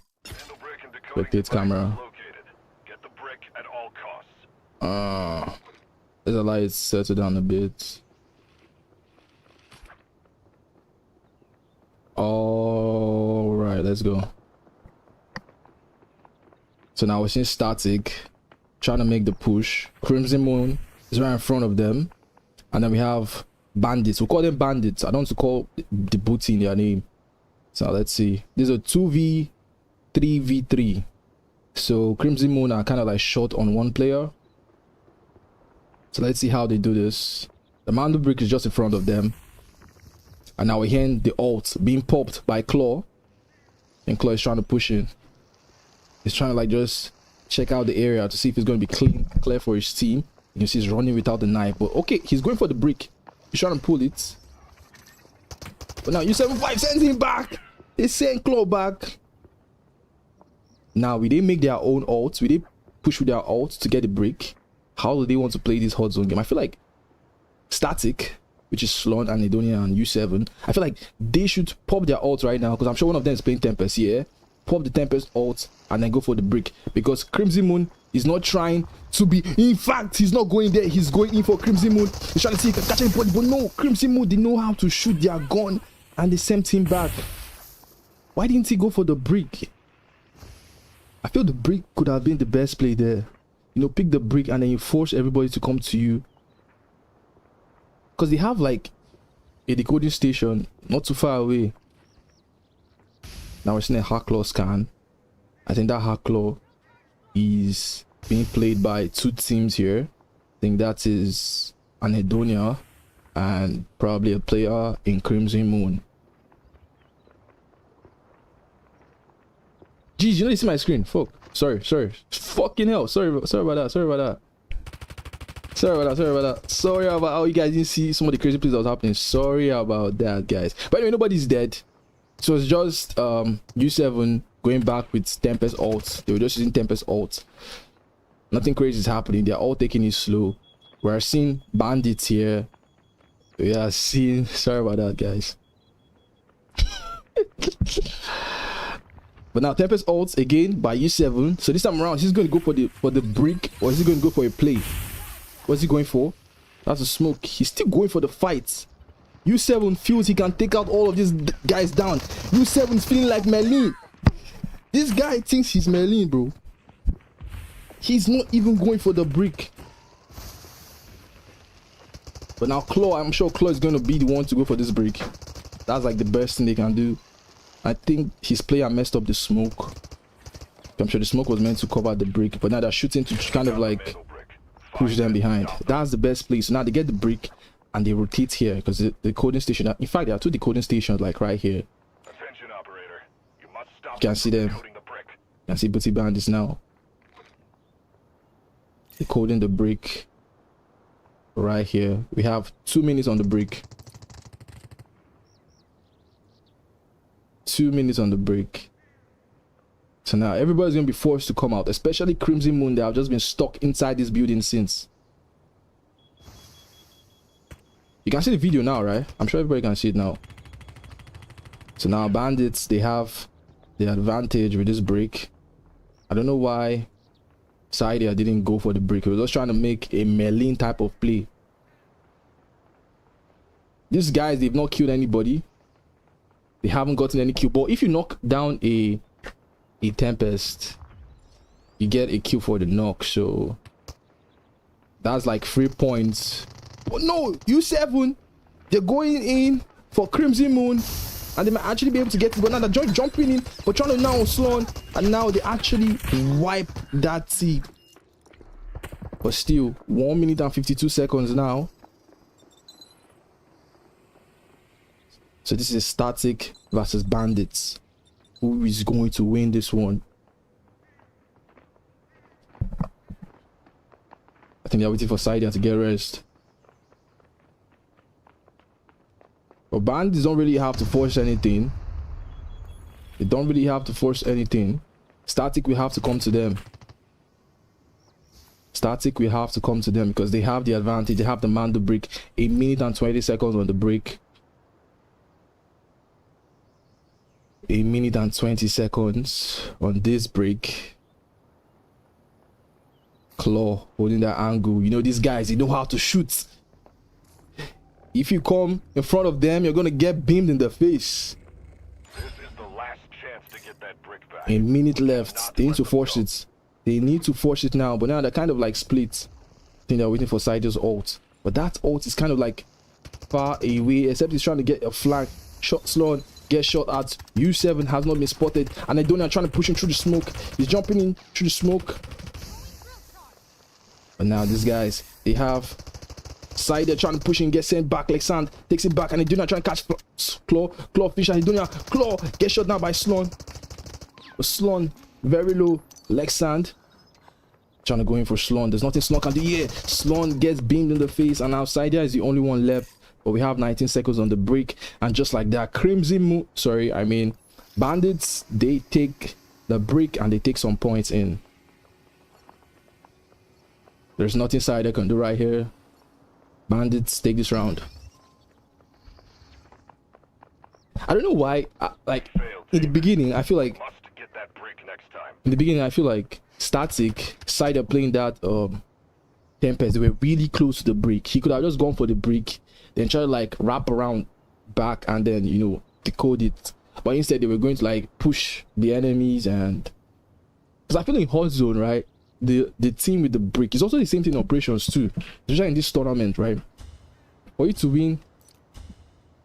S3: spectate camera. Let's allow it to settle down a bit. All right, let's go. So now we're seeing Static trying to make the push. Crimson Moon is right in front of them. And then we have Bandits. We call them Bandits. I don't want to call the booty in their name. So let's see. There's a 2v, 3v3. So Crimson Moon are kind of like short on one player. So let's see how they do this. The Mando Brick is just in front of them. And now we're hearing the ult being popped by Claw. And Claw is trying to push in. He's trying to like just check out the area to see if it's going to be clear for his team. You can see he's running without the knife. But okay, he's going for the brick. He's trying to pull it. But now U75 sends him back. They send Claw back. Now, will they make their own ult? Will they push with their ult to get the brick? How do they want to play this Hotzone game? I feel like Static, which is Slon and Adonia and U7, I feel like they should pop their ult right now, because I'm sure one of them is playing Tempest. Yeah, pop the Tempest ult and then go for the brick, because Crimson Moon is not trying to be, in fact he's not going there, he's going in for Crimson Moon. He's trying to see if he can catch anybody, but no, Crimson Moon, they know how to shoot their gun and they sent him back. Why didn't he go for the brick? I feel the brick could have been the best play there. You know, pick the brick and then you force everybody to come to you, because they have like a decoding station not too far away. Now we're seeing a Hacklaw scan. I think that Hacklaw is being played by two teams here. I think that is an Adonia and probably a player in Crimson Moon. Jeez, you know you see my screen. Fuck. Sorry. Fucking hell. Sorry about that. Sorry about how you guys didn't see some of the crazy plays that was happening. Sorry about that, guys. But anyway, nobody's dead. So it's just U7 going back with Tempest ult. They were just using Tempest ult. Nothing crazy is happening. They're all taking it slow. We're seeing Bandits here. We are seeing... Sorry about that, guys. But now Tempest ults again by U7. So this time around, he's going to go for the brick, or is he going to go for a play? What's he going for? That's a smoke. He's still going for the fight. U7 feels he can take out all of these guys down. U7's feeling like Merlin. This guy thinks he's Merlin, bro. He's not even going for the brick. But now Claw, I'm sure Claw is going to be the one to go for this brick. That's like the best thing they can do. I think his player messed up the smoke. I'm sure the smoke was meant to cover the brick, but now they're shooting to kind of like push them behind. That's the best place. So now they get the brick and they rotate here, because the decoding station, in fact there are two decoding stations like right here.
S5: Attention, operator. You must stop
S3: You can see them.
S5: decoding the brick.
S3: You can see Booty Bandits now decoding the brick right here. We have 2 minutes on the brick. 2 minutes on the brick. So now everybody's gonna be forced to come out, especially Crimson Moon. They have just been stuck inside this building since. You can see the video now, right? I'm sure everybody can see it now. So now Bandits, they have the advantage with this brick. I don't know why Saidia didn't go for the brick. He was just trying to make a Merlin type of play. These guys, they've not killed anybody. They haven't gotten any kill. But if you knock down a Tempest, you get a kill for the knock. So that's like 3 points. Oh no, U7, they're going in for Crimson Moon, and they might actually be able to get it. But now they're just jumping in, but trying to now Sloan, and now they actually wipe that team. But still, 1 minute and 52 seconds now. So this is Static versus Bandits. Who is going to win this one? I think they're waiting for Saidia to get rest. But Bandits don't really have to force anything. They don't really have to force anything. Static, we have to come to them. Static, we have to come to them because they have the advantage. They have the Mando brick. 1 minute and 20 seconds on the break. 1 minute and 20 seconds on this break. Claw holding that angle. You know, these guys, they know how to shoot. If you come in front of them, you're gonna get beamed in the face.
S5: This is the last chance to get that brick back.
S3: 1 minute left. They need to force it. They need to force it now, but now they're kind of like split. I think they're waiting for Sider's ult, but that ult is kind of like far away, except he's trying to get a flank shot. Sloan gets shot at. U7 has not been spotted, and Adonia trying to push him through the smoke. He's jumping in through the smoke, but now these guys, they have Sider trying to push him, get sent back. Lexand takes it back, and Adonia trying to catch Claw Fisher. Adonia, Claw gets shot now by Sloan, but Sloan very low. Lexand trying to go in for Sloan. There's nothing Sloan can do. Yeah, Sloan gets beamed in the face, and Outsider is the only one left. But we have 19 seconds on the break, and just like that, Bandits, they take the break and they take some points in. There's nothing Sider can do right here. Bandits take this round. I don't know why. Like in the beginning, I feel like Static, Sider playing that Tempest, they were really close to the break. He could have just gone for the break, then try to like wrap around back and then, you know, decode it. But instead they were going to like push the enemies. And because I feel in Hotzone, right, the team with the break is also the same thing in operations too, especially in this tournament, right? For you to win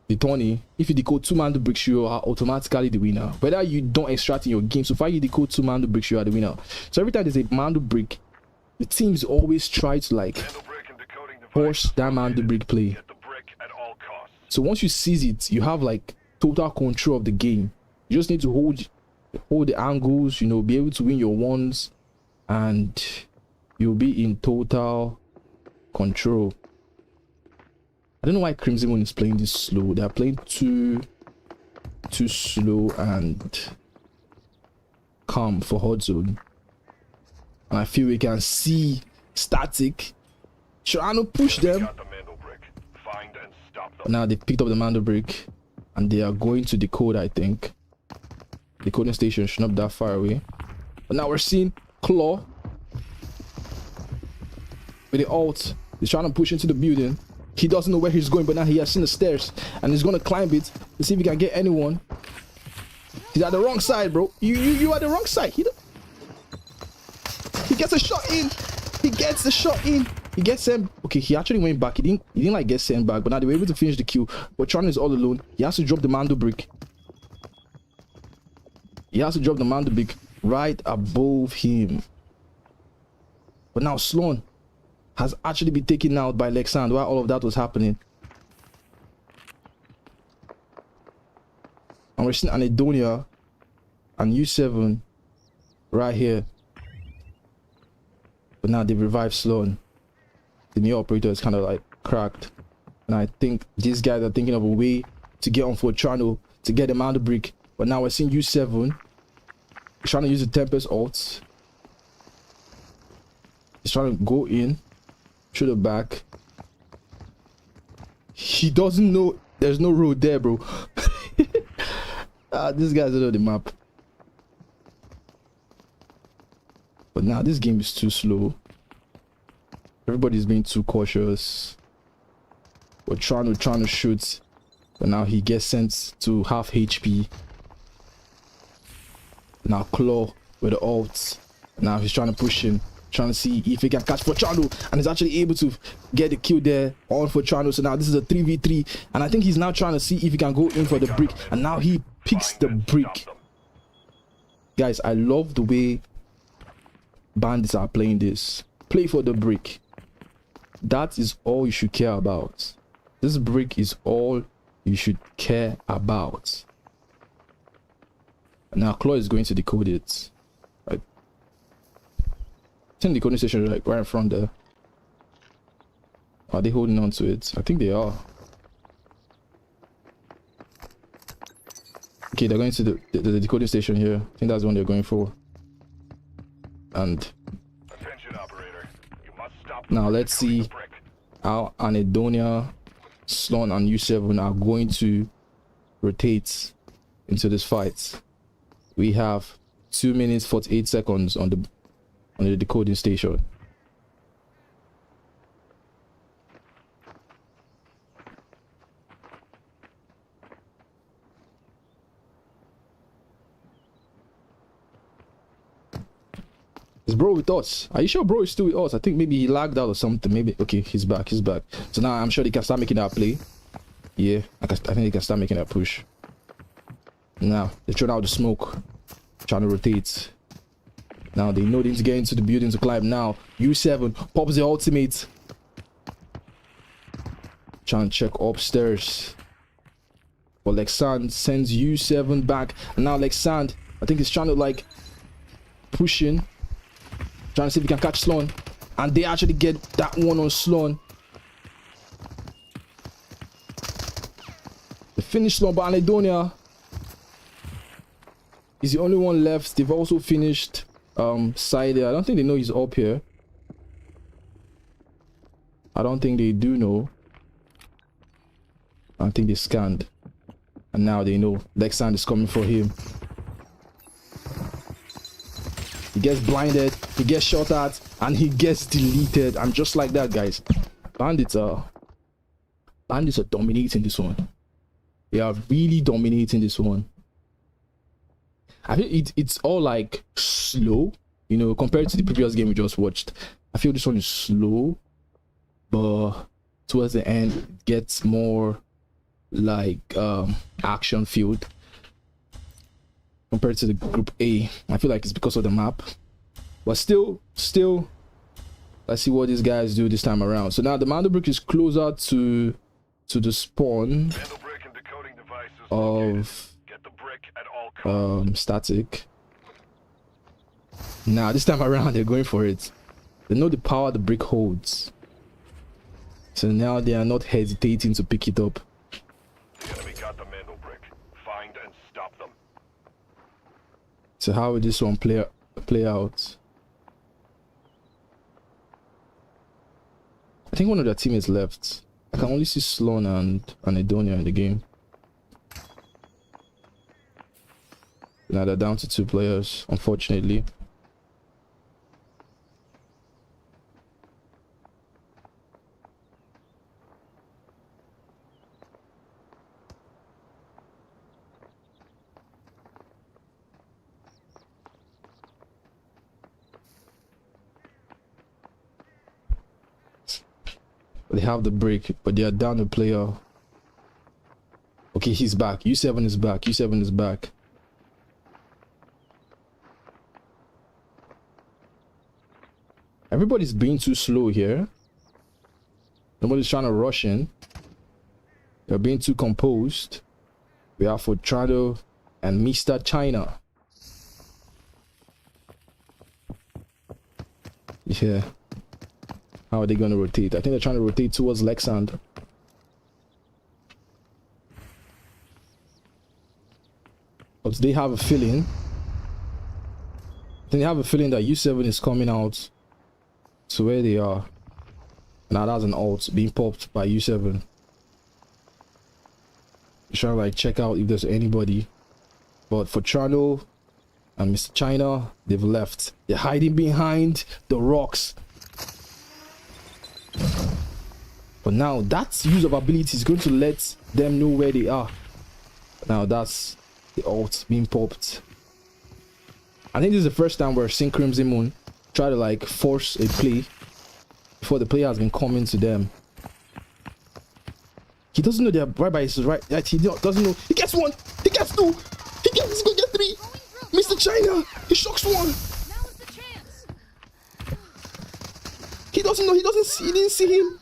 S3: the tourney, if you decode 2-man to break, you are automatically the winner, whether you don't extract in your game. So far you decode 2-man to break, you are the winner. So every time there's a man to break, the teams always try to like force that man to break play. So once you seize it, you have like total control of the game. You just need to hold the angles, you know, be able to win your ones, and you'll be in total control. I don't know why Crimson Moon is playing this slow. They're playing too slow and calm for Hotzone. And I feel we can see Static trying to push them. But now they picked up the Mando brick and they are going to decode, I think. The coding station should not be that far away. But now we're seeing Claw with the ult. He's trying to push into the building. He doesn't know where he's going, but now he has seen the stairs and he's going to climb it to see if he can get anyone. He's at the wrong side, bro. You are the wrong side. He gets a shot in. He gets the shot in. He gets sent. Okay, he actually went back. He didn't like get sent back, but now they were able to finish the kill. But Tron is all alone. He has to drop the Mando brick. He has to drop the Mando brick right above him. But now Sloan has actually been taken out by Lexand while all of that was happening. And we're seeing Anedonia and U7 right here. But now they revived Sloan. The new operator is kind of like cracked. And I think these guys are thinking of a way to get on for Channel to get them out of the brick. But now we're seeing U7 trying to use the Tempest ult. He's trying to go in through the back. He doesn't know there's no road there, bro. This guy's out of the map. But now this game is too slow. Everybody's being too cautious. We're trying to shoot, but now he gets sent to half HP. Now Claw with the ult. Now he's trying to push him, trying to see if he can catch Fortrano, and he's actually able to get the kill there on Fortrano. So now this is a 3v3, and I think he's now trying to see if he can go in for the brick, and now he picks the brick. Guys, I love the way Bandits are playing this. Play for the brick. That is all you should care about. This brick is all you should care about. Now Claw is going to decode it. I think the decoding station is like right in front there. Are they holding on to it? I think they are. Okay, they're going to the decoding station here. I think that's the one they're going for. And now let's see how Anedonia, Sloan, and U7 are going to rotate into this fight. We have 2 minutes 48 seconds on the decoding station. Is bro with us? Are you sure bro is still with us? I think maybe he lagged out or something. Maybe. Okay, he's back. He's back. So now I'm sure they can start making that play. Yeah, I think they can start making that push. Now they're throwing out the smoke, trying to rotate. Now they know they need to get into the building to climb. Now U7 pops the ultimate. Trying to check upstairs. But Lexand sends U7 back. And now Lexand, I think he's trying to like push in. Trying to see if he can catch Sloan. And they actually get that one on Sloan. They finish Sloan, but Anedonia is the only one left. They've also finished Side. I don't think they know he's up here. I don't think they do know. I think they scanned. And now they know Lexand is coming for him. He gets blinded, he gets shot at, and he gets deleted. And just like that, guys, bandits are dominating this one. They are really dominating this one. I think it's all like slow, you know, compared to the previous game we just watched. I feel this one is slow, but towards the end it gets more like action filled compared to the group A. I feel like it's because of the map, but still let's see what these guys do this time around. So now the Mandelbrick is closer to the spawn of static. Now this time around they're going for it. They know the power the brick holds, so now they are not hesitating to pick it up.
S5: The enemy got the Mandelbrick. Find and stop them.
S3: So how will this one play out? I think one of their teammates left. I can only see Sloan and Anedonia in the game. Now they're down to 2 players, unfortunately. They have the break, but they are down a player. Okay, he's back. U7 is back. U7 is back. Everybody's being too slow here. Nobody's trying to rush in. They're being too composed. We have Fortrado and Mr. China. Yeah. How are they going to rotate? I think they're trying to rotate towards Lexand. But they have a feeling. Then they have a feeling that U7 is coming out to where they are. Now that's an ult being popped by U7. Trying to like check out if there's anybody. But for Chano and Mr. China, they've left. They're hiding behind the rocks. But now that use of ability is going to let them know where they are. Now that's the ult being popped. I think this is the first time we're seeing Crimson Moon try to like force a play before the player has been coming to them. He doesn't know they're right by his right. He doesn't know. He gets 1. He gets 2. He's gonna get 3. Mr. China, he shocks 1. He doesn't know. He didn't see him.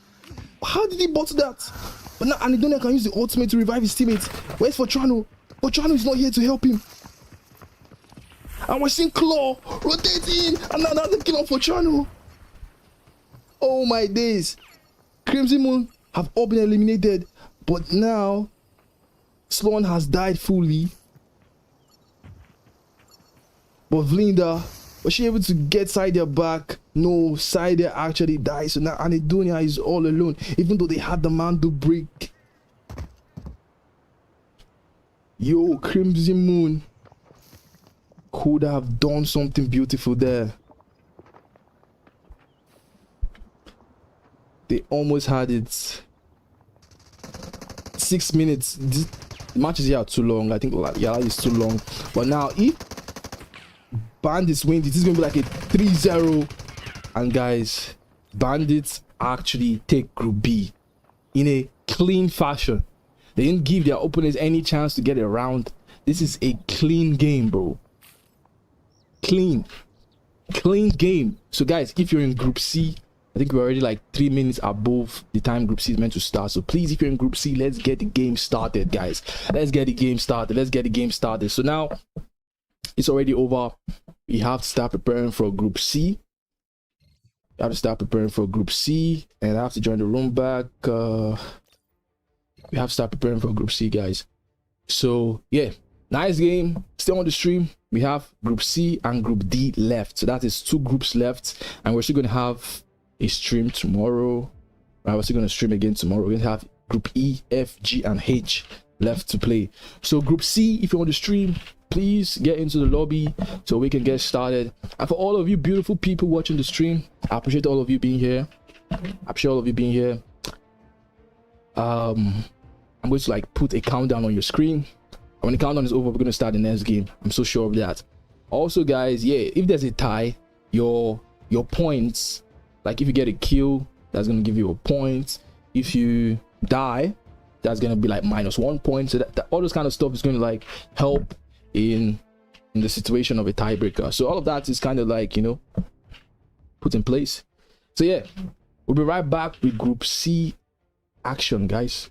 S3: How did he bot that? But now Anedonia can use the ultimate to revive his teammates. Where's Fortrano? Fortrano is not here to help him. And we're seeing Claw rotating. And now that's the kill on Fortrano. Oh my days. Crimson Moon have all been eliminated. But now Sloan has died fully. But Vlinda, was she able to get Sidea back? No, Sidea actually died. So now Anedonia is all alone. Even though they had the man to break. Yo, Crimson Moon could have done something beautiful there. They almost had it. 6 minutes. This matches here are too long. I think Yala is too long. But now if Bandits win. This is gonna be like a 3-0. And guys, Bandits actually take Group B in a clean fashion. They didn't give their opponents any chance to get around. This is a clean game, bro. Clean game. So guys, if you're in Group C, I think we're already like 3 minutes above the time Group C is meant to start. So please, if you're in Group C, let's get the game started, guys. Let's get the game started. So now it's already over. We have to start preparing for Group C. And I have to join the room back. We have to start preparing for Group C, guys. So yeah, nice game. Stay on the stream. We have Group C and Group D left. So that is 2 groups left, and we're still going to have a stream tomorrow. We're still going to stream again tomorrow. We're going to have Group E, F, G, and H left to play. So Group C, if you want to stream, please get into the lobby so we can get started. And for all of you beautiful people watching the stream, I appreciate all of you being here. I'm going to like put a countdown on your screen. When the countdown is over, we're going to start the next game. I'm so sure of that. Also guys, yeah, if there's a tie, your points, like if you get a kill, that's going to give you a point. If you die, that's going to be like -1 point. So that all this kind of stuff is going to like help in the situation of a tiebreaker. So all of that is kind of like, you know, put in place. So yeah, we'll be right back with Group C action, guys.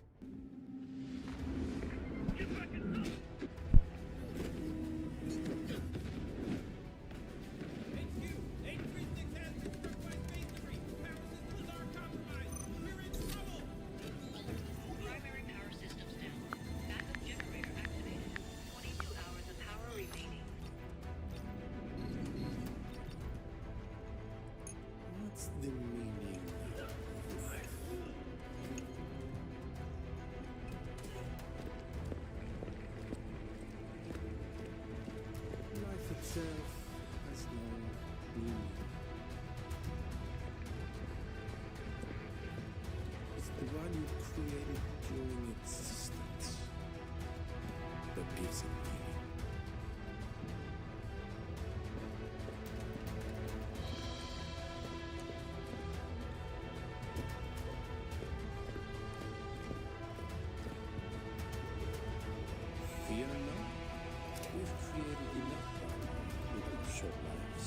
S6: Primary power systems down. Backup generator activated. 22 hours of power remaining.
S7: What's the meaning of life? Life itself has no meaning. It's the one you created during existence that gives it meaning. Fear not, we've created enough power with our short lives.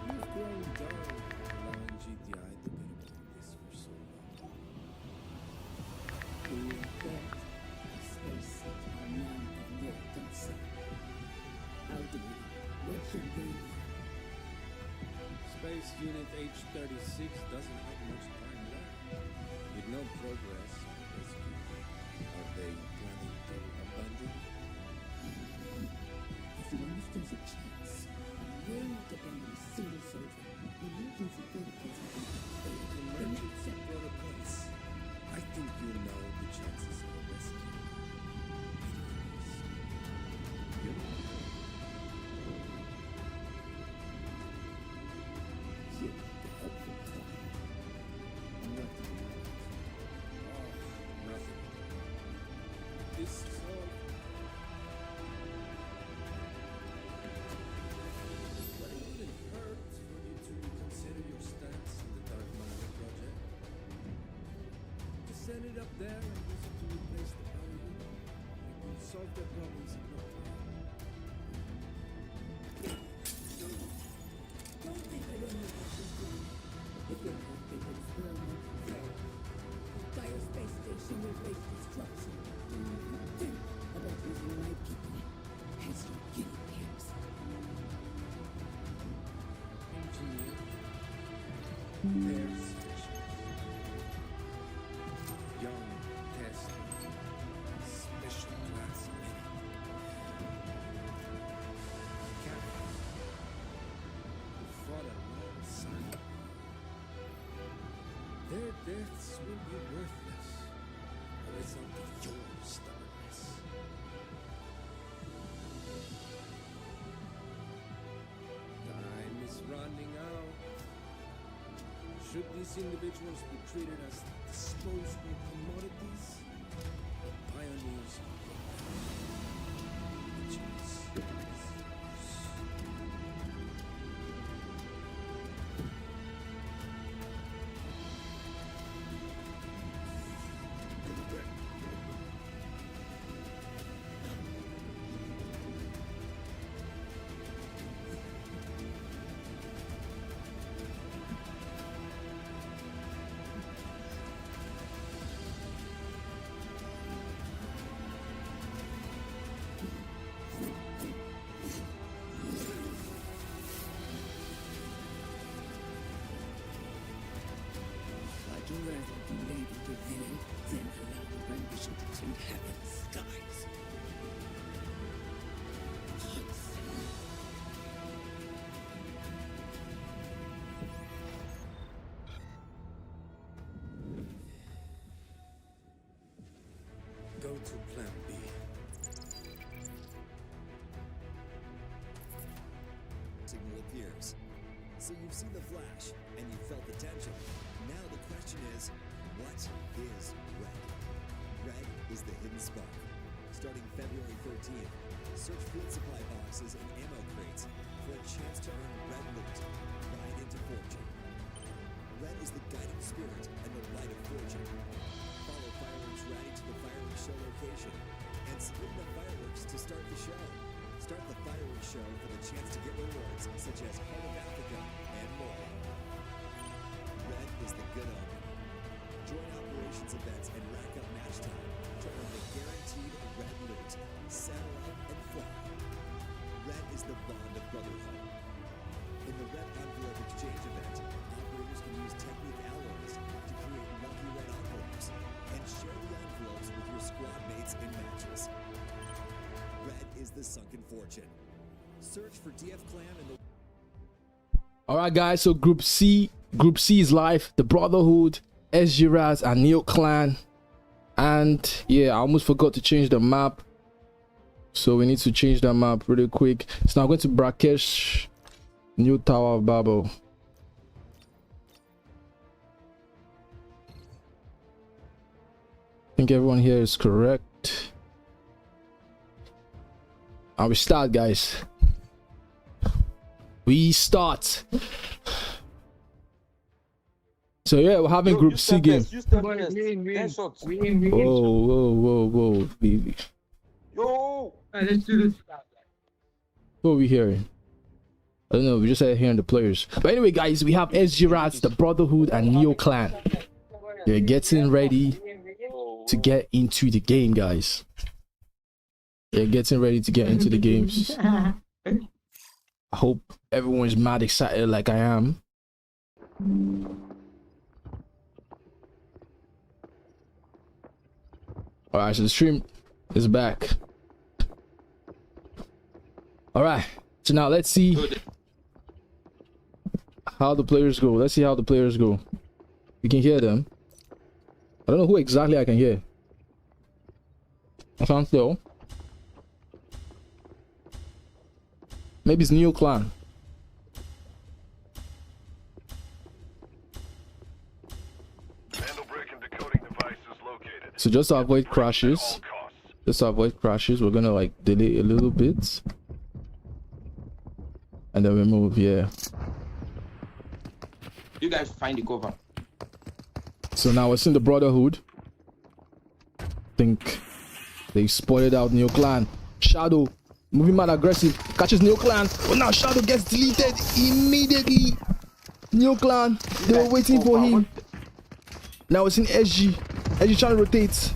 S7: You've grown dull, allowing GTI to get away with this for so long.
S4: We bet space are none of your concern. Ultimately, what should they do?
S7: Space Unit H-36 doesn't have much time left. With no progress on the rescue, are they planning to abandon?
S4: As long as there's a chance, they're not abandoning a single soldier. Emergency protocols have been activated.
S7: Emergency protocols. I think you know the chances of a rescue.
S4: Here, the helpful time.
S7: Nothing. Oh, nothing. This is all. But it wouldn't hurt for you to reconsider your stance on the Dark Matter project. Just send it up there and use it to replace the power unit. It will solve their problems in no time.
S4: Don't think I don't know what you're doing. If your half-baked experiment failed, the entire space station will face destruction. Do you think about using my people as your guinea pigs?
S7: Engineer. There's vision. Young test. Special class men. Captains. Who fought alongside. Their deaths will be worthless. A result of your stubbornness. Should these individuals be treated as disposable commodities or pioneers of
S4: I'd rather be labeled a villain than allow my ambition to inhabit the skies.
S7: Go to Plan B.
S8: Signal appears. So you've seen the flash, and you felt the tension. Now the question is, what is red? Red is the hidden spark. Starting February 13th, search field supply boxes and ammo crates for a chance to earn red loot. Ride into fortune. Red is the guiding spirit and the light of fortune. Follow Fireworks Ratty to the fireworks show location and spin the fireworks to start the show. Start the fireworks show for the chance to get rewards such as Heart of Africa and more. Red is the good omen. Join operations events and rack up match time to earn the guaranteed red loot. Saddle up and fly. Red is the bond of brotherhood. In the Red Envelope Exchange event, operators can use Technique alloys to create lucky red envelopes and share the envelopes with your squad mates in matches. Red is the sunken fortune. Search for DF Clan in the...
S3: All right, guys. So Group C is live. The Brotherhood, SG Raz, and Neo Clan. And yeah, I almost forgot to change the map. So we need to change that map really quick. So now I'm going to Brakesh, New Tower of Babel. I think everyone here is correct. And we start, guys. We start. So yeah, we're having Group C game. Whoa, baby.
S10: Yo!
S11: Let's do this.
S3: What are we hearing? I don't know, we just started hearing the players. But anyway, guys, we have SG Rats, the Brotherhood, and Neo Clan. They're getting ready to get into the game, guys. They're getting ready to get into the games. I hope everyone's mad excited like I am. Alright, so the stream is back. Alright, so now let's see how the players go. Let's see how the players go. You can hear them. I don't know who exactly I can hear. I can't tell. Maybe it's Neo Clan. So just to avoid crashes, we're gonna like delay a little bit. And then we move, yeah.
S11: You guys find the cover.
S3: So now it's in the Brotherhood. I think they spotted out Neo Clan. Shadow, moving mad aggressive, catches Neo Clan. But now Shadow gets deleted immediately. Neo Clan, they were waiting for him. Now it's in SG. SG trying to rotate.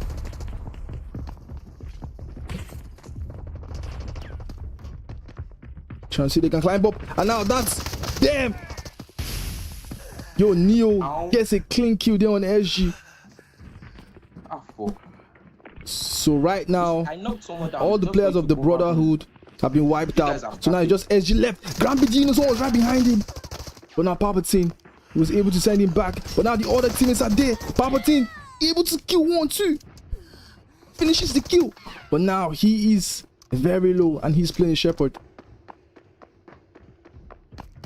S3: Trying to see they can climb up. And now that's damn. Yo, Neo gets a clean kill there on SG. So right now, all the players of the Brotherhood have been wiped out. So now it's just SG left. Grand Dinosaur was right behind him. But now Palpatine was able to send him back. But now the other teammates are there. Palpatine able to kill 1-2. Finishes the kill. But now he is very low and he's playing Shepherd.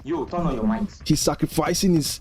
S11: Yo, turn on your mics.
S3: He's sacrificing his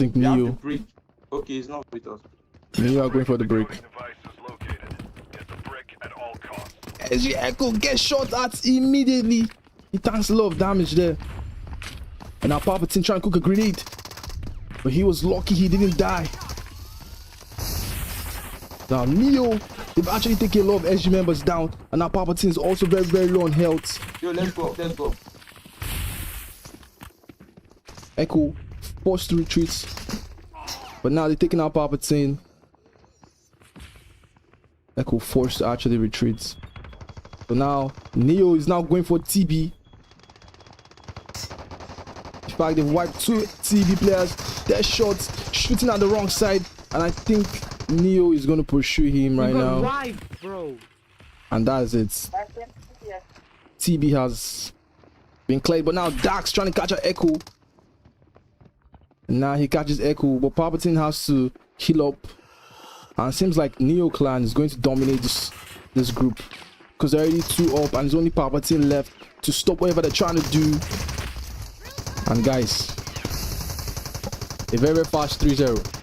S3: think
S11: We have to
S3: Neo.
S11: break. Okay, it's not with us.
S3: Neo are going for the break.
S5: Device is located. Get the brick at all costs.
S3: SG Echo gets shot at immediately. He tanks a lot of damage there. And now Palpatine trying to cook a grenade. But he was lucky he didn't die. Now Neo, they've actually taken a lot of SG members down. And now Palpatine is also very, very low on health.
S11: Yo, let's go. Let's go.
S3: Echo forced to retreat. But now they're taking out Palpatine. Echo forced to actually retreat. So now Neo is now going for TB. In fact, they've wiped 2 TB players. They're shots shooting at the wrong side. And I think Neo is going to pursue him right now.
S10: Wiped, bro.
S3: And that's it. TB has been cleared. But now Dax trying to catch an Echo. And now he catches Echo. But Palpatine has to heal up. And it seems like Neo Clan is going to dominate this group. Because they're already 2 up. And there's only Palpatine left to stop whatever they're trying to do. And guys, a very, very fast 3-0.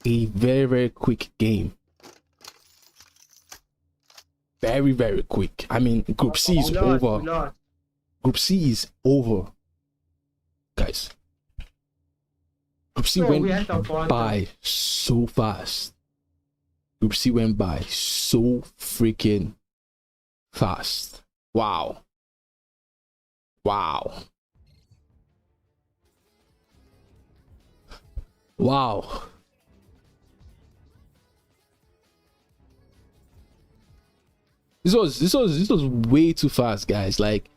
S3: A very, very quick game. Very, very quick. I mean, Group C is over. Group C is over. Guys. Group C went by so fast. Group C went by so freaking fast. Wow. Wow. Wow. This was way too fast, guys. Like,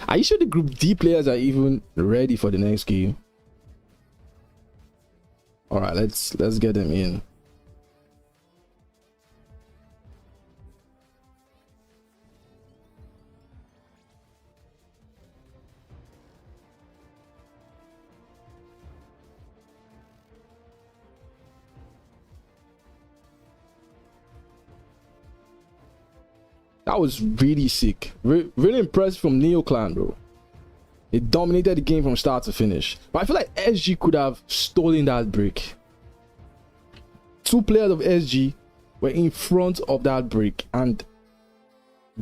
S3: are you sure the Group D players are even ready for the next game? All right, let's get them in. That was really sick. Really impressed from Neo Clan, bro. They dominated the game from start to finish. But I feel like SG could have stolen that break. 2 players of SG were in front of that break and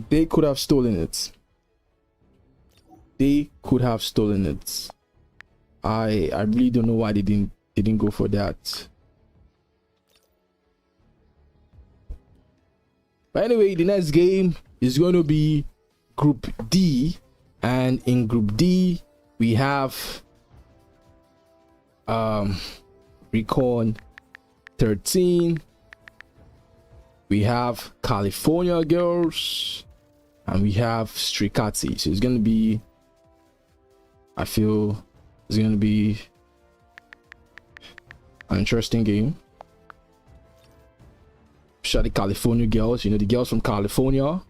S3: they could have stolen it. They could have stolen it. I really don't know why they didn't go for that. But anyway, the next game is going to be Group D. And in Group D, we have Recon 13. We have California Girls. And we have Strikati. So it's going to be, I feel it's going to be an interesting game. Shout the California girls, you know, the girls from California.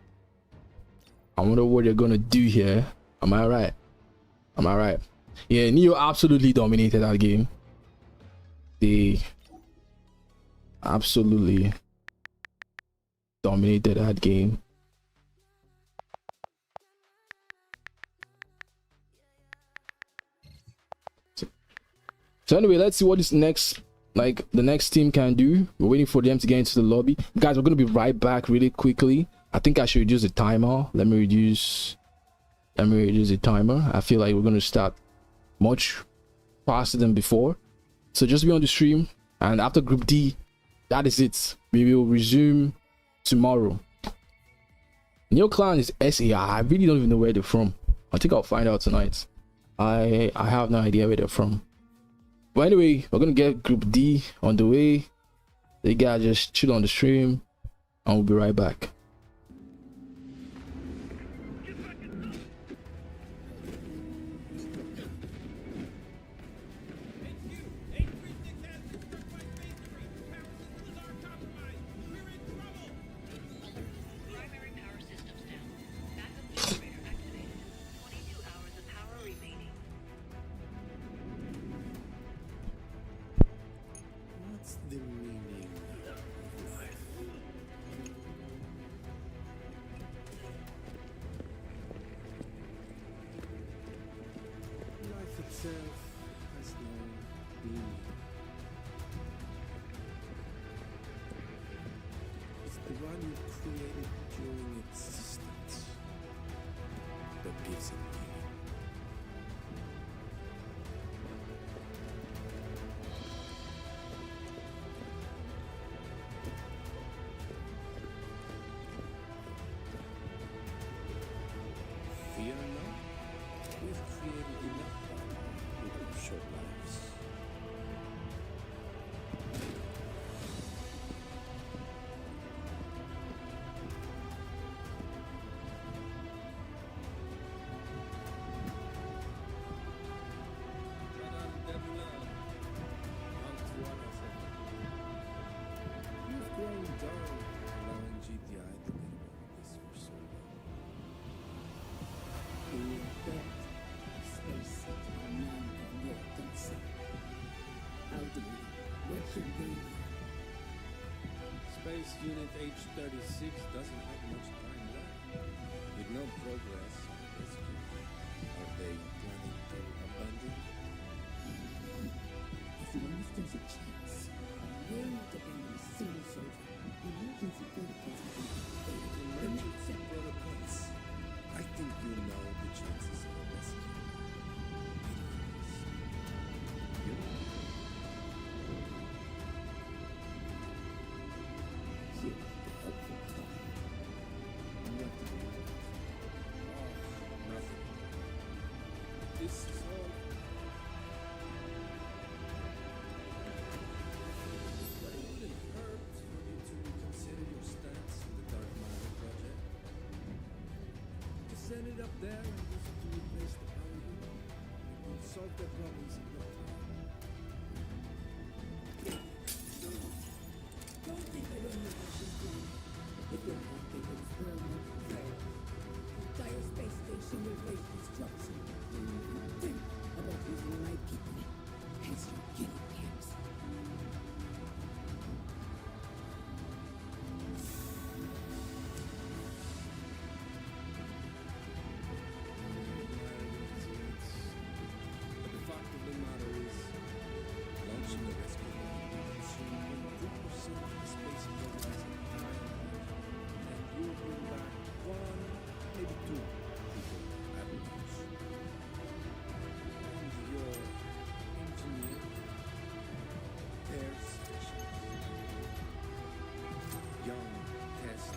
S3: I wonder what they're gonna do here. Am I right? Am I right? Yeah, Neo absolutely dominated that game. They absolutely dominated that game. So anyway, let's see what this next, like, the next team can do. We're waiting for them to get into the lobby. Guys, we're going to be right back really quickly. I think I should reduce the timer. Let me reduce the timer. I feel like we're going to start much faster than before. So just be on the stream. And after Group D, that is it. We will resume tomorrow. Neo Clan is SAI. I really don't even know where they're from. I think I'll find out tonight. I have no idea where they're from. But anyway, we're gonna get Group D on the way. You guys just chill on the stream and we'll be right back.
S6: Primary power systems down. Backup generator activated. 22 hours of power remaining.
S7: What's the meaning of life? one you created during its existence that gives it meaning. Fear not, we've created enough power with our short lives. You've grown dull, allowing GTI to get away with this for so long.
S4: We have built space city on land of your consent. Ultimately, what should they do?
S7: Space Unit H-36 doesn't have much time left. With no progress on the rescue, are they planning to abandon?
S4: As long as there's a chance, we're not abandoning a single soldier. Emergency protocols have been activated.
S7: Emergency protocols. I think you know the chances of a rescue. You?
S4: Here, the helpful talk.
S7: Nothing. Nothing. This is all. But it wouldn't hurt for you to reconsider your stance in the Dark Matter project. To send it up there and use it to replace the power unit. It will solve their problems in no time.
S4: Don't think I don't know what she's doing. If you're happy with experiment, fail. Entire space station will face destruction. Do you think about using my people as your guinea pigs?
S7: But the fact of the matter is, launching a rescue mission will consume 2% of the space programs at a time, and you'll bring back one, maybe two people at launch. And your engineer, air specialist, young test,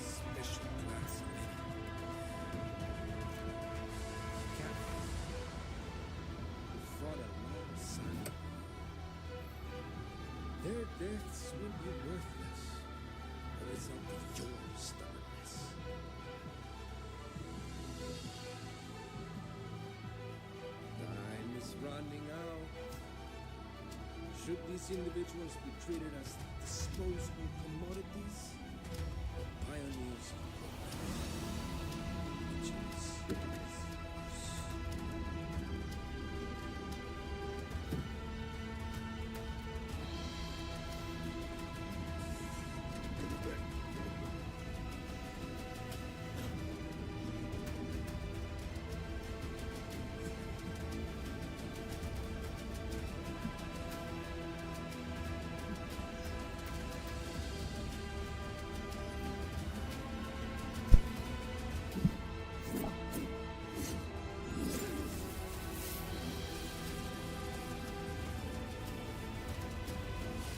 S7: special class men. Captain, who fought alongside you. Their deaths will be worthless, a result of your stubbornness. Time is running out. Should these individuals be treated as disposable commodities or pioneers of progress? Which is worse?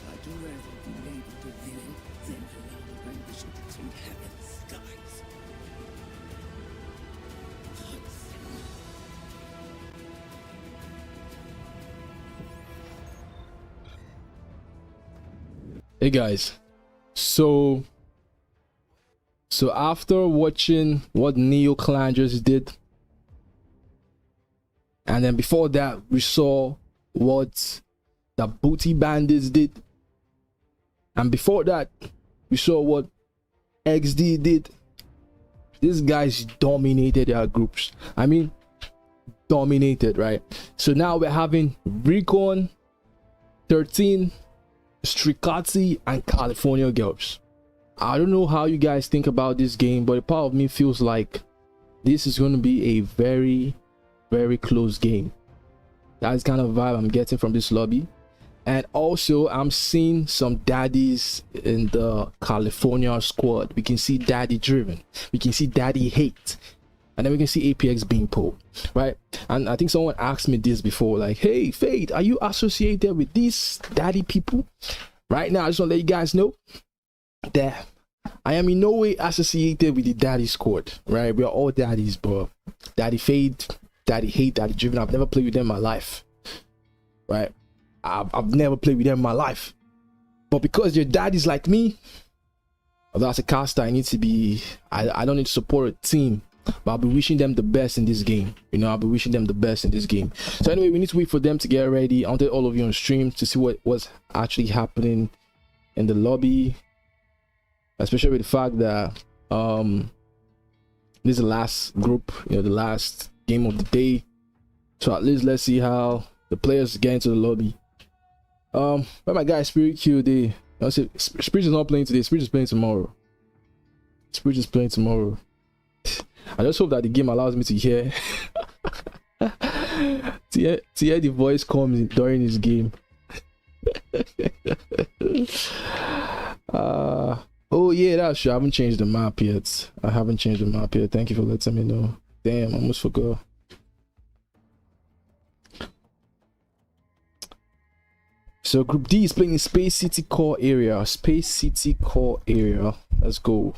S4: I'd rather be labeled a villain than allow my mission to turn heaven's skies. Hotzone.
S3: Hey guys, so after watching what Neo Clan just did, and then before that we saw what the Booty Bandits did, and before that we saw what XD did. These guys dominated their groups. I mean, dominated, right? So now we're having Recon 13, Stricati, and California Girls. I don't know how you guys think about this game, but a part of me feels like this is going to be a very, very close game. That's kind of vibe I'm getting from this lobby. And also, I'm seeing some daddies in the California squad. We can see daddy driven. We can see daddy hate. And then we can see APX being pulled, right? And I think someone asked me this before, like, hey, Fade, are you associated with these daddy people? Right now, I just want to let you guys know that I am in no way associated with the daddy squad, right? We are all daddies, but daddy Fade, daddy hate, daddy driven. I've never played with them in my life, right? I've never played with them in my life. But because your daddy's like me, although as a caster, I need to be, I don't need to support a team, but I'll be wishing them the best in this game. You know, I'll be wishing them the best in this game. So anyway, we need to wait for them to get ready. I wanted all of you on stream to see what's actually happening in the lobby, especially with the fact that this is the last group, you know, the last game of the day. So at least let's see how the players get into the lobby. Where my guy Spirit Q, they Spirit is not playing today. Spirit is playing tomorrow. Spirit is playing tomorrow. I just hope that the game allows me to hear to hear the voice comes during this game. Oh yeah, that's true. I haven't changed the map yet. I haven't changed the map yet. Thank you for letting me know. Damn, I almost forgot. So Group D is playing in Space City core area. Space City core area. Let's go.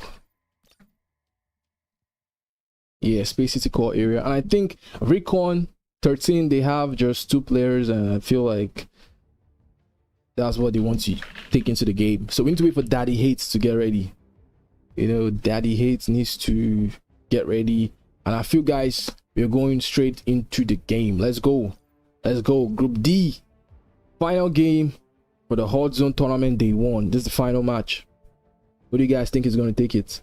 S3: Yeah, Space City core area. And I think Recon 13, they have just 2 players, and I feel like that's what they want to take into the game. So we need to wait for Daddy Hates to get ready. You know, Daddy Hates needs to get ready. And I feel, guys, we're going straight into the game. Let's go. Let's go. Group D. Final game for the Hotzone tournament day 1. This is the final match. What do you guys think is going to take it?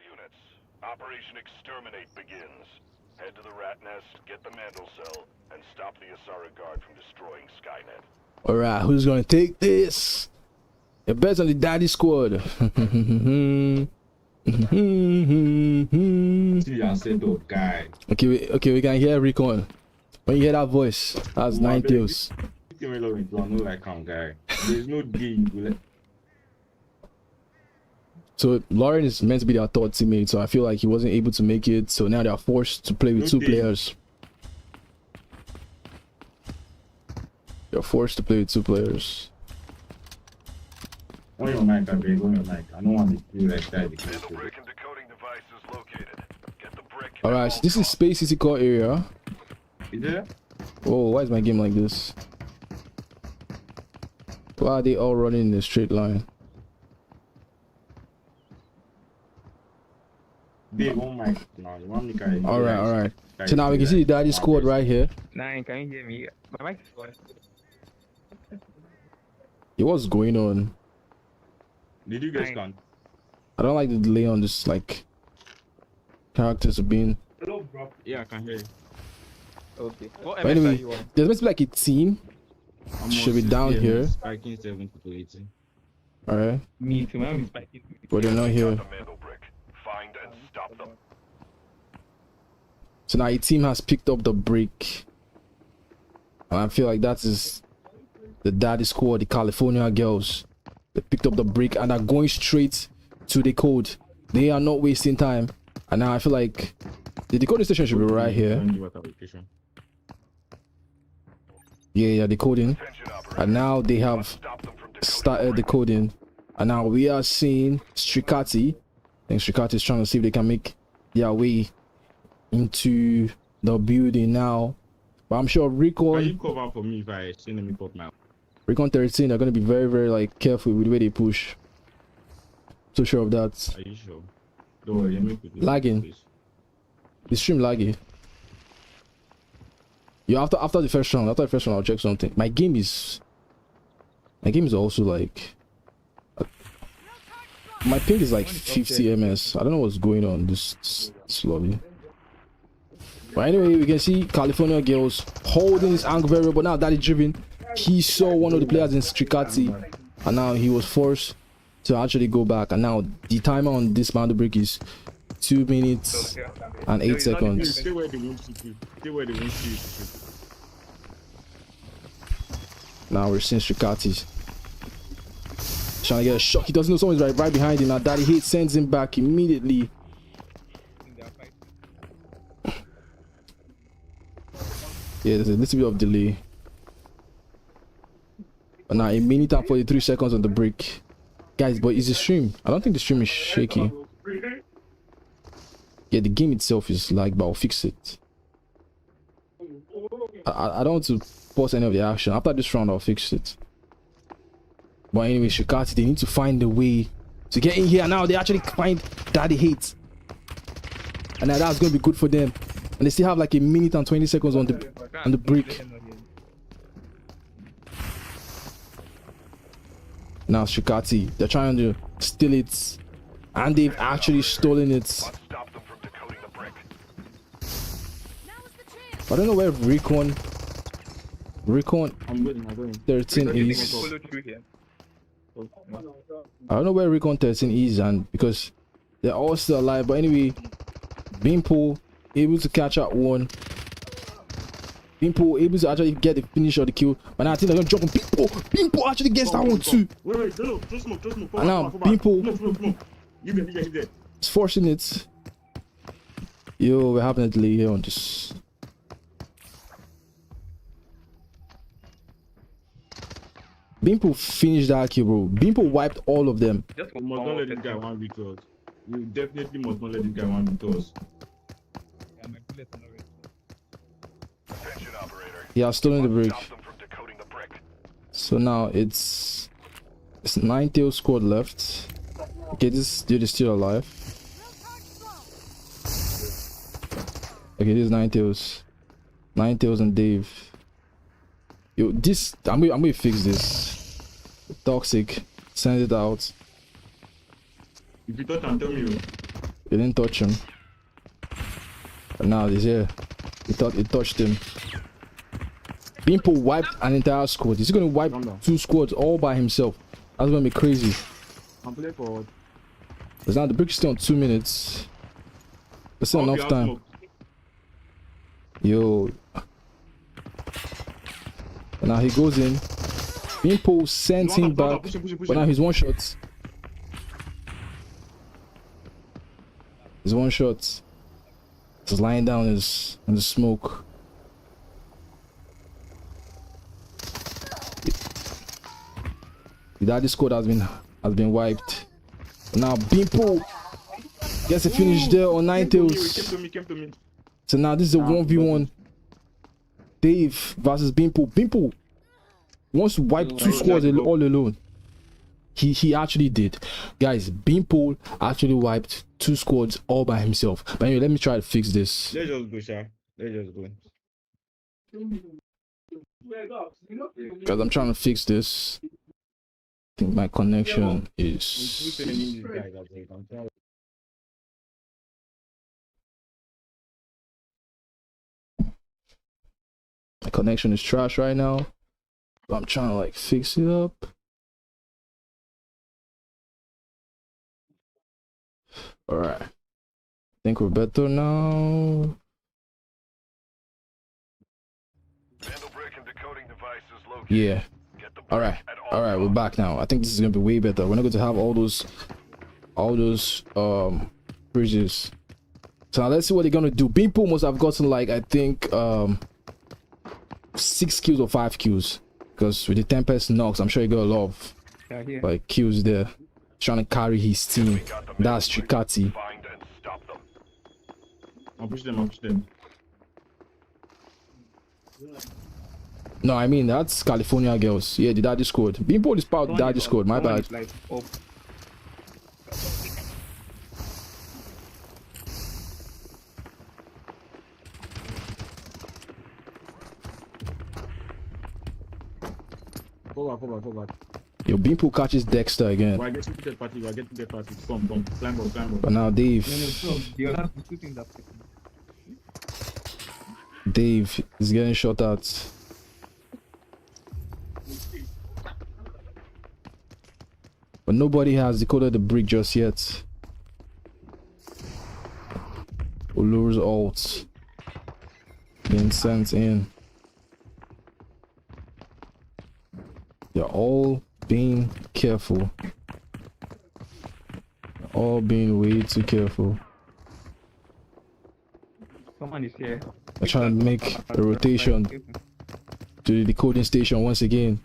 S5: Units, Operation Exterminate begins. Head to the rat nest, get the mantle cell, and stop the Asara guard from destroying Skynet.
S3: Alright, who's gonna take this? It bets on the daddy squad. Okay, we can hear Recon. When you hear that voice, that's Nine Tails.
S11: There's no day you will let.
S3: So Lauren is meant to be their third teammate, so I feel like he wasn't able to make it. So now they are forced to play with 2 players. They're forced to play with 2 players.
S11: On your mic, on your mic. I don't want to feel like that.
S5: Mantle brick and decoding device is located. Get the brick.
S3: Alright, so this is Space City core area.
S11: Is there?
S3: Oh, why is my game like this? Why are they all running in a straight line?
S11: Big one mic. No, you want me to
S3: Alright. So now we can see the daddy squad right here.
S10: Nine, can you hear me? My mic is on.
S3: Yeah, what's going on?
S11: Did you guys come?
S3: I don't like the delay on this, like, characters are being.
S11: Hello, bro. Yeah, I can hear you.
S10: Okay.
S3: But anyway, there's meant to be like a team. Should be down here.
S11: Spiking 7 to 18.
S3: Alright.
S10: Me too, man. Spiking.
S3: But they're not here.
S5: The mantle brick. Find and stop them.
S3: So now a team has picked up the brick. And I feel like that is the daddy squad, the California girls. They picked up the brick and are going straight to the code. They are not wasting time. And now I feel like the decoding station should be right here. Yeah, decoding. And now they have started decoding. And now we are seeing Strikati. I think Strikati is trying to see if they can make their way into the building now. But I'm sure Recon.
S11: Can you cover for me if I send them pop now?
S3: Recon 13 are going to be very, very like careful with the way they push. So sure of that.
S11: Are you sure?
S9: Don't worry, you make it.
S3: Lagging. The stream laggy. Yeah, after the first round, I'll check something. My game is also like my ping is like 50 ms. I don't know what's going on this lobby. But anyway, we can see California girls holding his angle very well, but now Daddy driven. He saw one of the players in Stricati, and now he was forced to actually go back. And now the timer on this Mando break is 2 minutes and 8 seconds.
S9: Stay where they want you. Stay where they want you.
S3: Now we're seeing Stricati trying to get a shot. He doesn't know someone's right behind him. Now Daddy hit sends him back immediately. Yeah, there's a little bit of delay. But now a minute and 43 seconds on the break. Guys, but is the stream? I don't think the stream is shaky. Yeah, the game itself is like, but I'll fix it. I don't want to pause any of the action. After this round, I'll fix it. But anyway, Shikati, they need to find a way to get in here. Now they actually find Daddy hate. And now that's going to be good for them. And they still have like a minute and 20 seconds on the break. Now Shikati, they're trying to steal it. And they've actually stolen it. I don't know where Recon 13 is. I don't know where Recon 13 is, and because they're all still alive. But anyway, Beanpool able to catch out one. Beanpool able to actually get the finish of the kill. But now I think they're gonna jump on Beanpool. Beanpool actually gets that one too.
S9: Wait, don't smoke.
S3: And now Beanpool is forcing it. Yo, we're having a delay here on this. Beanpool finished that kill, bro. Beanpool wiped all of them.
S9: You must not let this guy one beat us. You definitely must not let this guy one beat us.
S3: He has stolen the brick. So now it's 9 tails squad left. Okay, this dude is still alive. Okay, this is 9 tails. 9 tails and Dave. Yo, this I'm gonna fix this. Toxic. Send it out.
S9: If you touch him, tell me.
S3: You didn't touch him. But now he's here. He thought it touched him. Beanpool wiped an entire squad. He's gonna wipe 2 squads all by himself. That's gonna be crazy.
S9: I'm playing forward.
S3: Because now the break is still on 2 minutes. There's still enough time. Yo. And now he goes in. Beanpool sends him back. But now he's one shot. He's one shot. He's lying down in the smoke. The Daddy squad has been wiped. Now Beanpool gets a finish there on 9 tails. So now this is a 1v1. Dave versus Beanpool. Beanpool wants to wipe 2 squads all alone. He actually did. Guys, Beanpool actually wiped 2 squads all by himself. But anyway, let me try to fix this.
S9: Let's just go, Sha. Let's just go.
S3: Guys, I'm trying to fix this. I think my connection is... My connection is trash right now. But I'm trying to like fix it up. Alright. I think we're better now. Yeah. Alright, we're back now. I think this is gonna be way better. We're not going to have all those bridges. So now let's see what they're gonna do. Beanpool must have gotten like, I think 6 kills or 5 kills. Because with the Tempest knocks, I'm sure he got a lot of like kills there. Trying to carry his team. That's Tricati.
S9: I'll push them.
S3: No, I mean that's California girls. Yeah, the Daddy squad. Beanpool is part of the Daddy squad. My bad.
S12: Forward.
S3: Yo, Beanpool catches Dexter again.
S12: We're getting third party. Come. Climb up.
S3: But now Dave.
S10: You have two things that
S3: Dave is getting shot at. But nobody has decoded the brick just yet. Uluru's ult being sent in. They're all being careful. They're all being way too careful.
S10: someone is here.
S3: They're trying to make a rotation to the decoding station once again.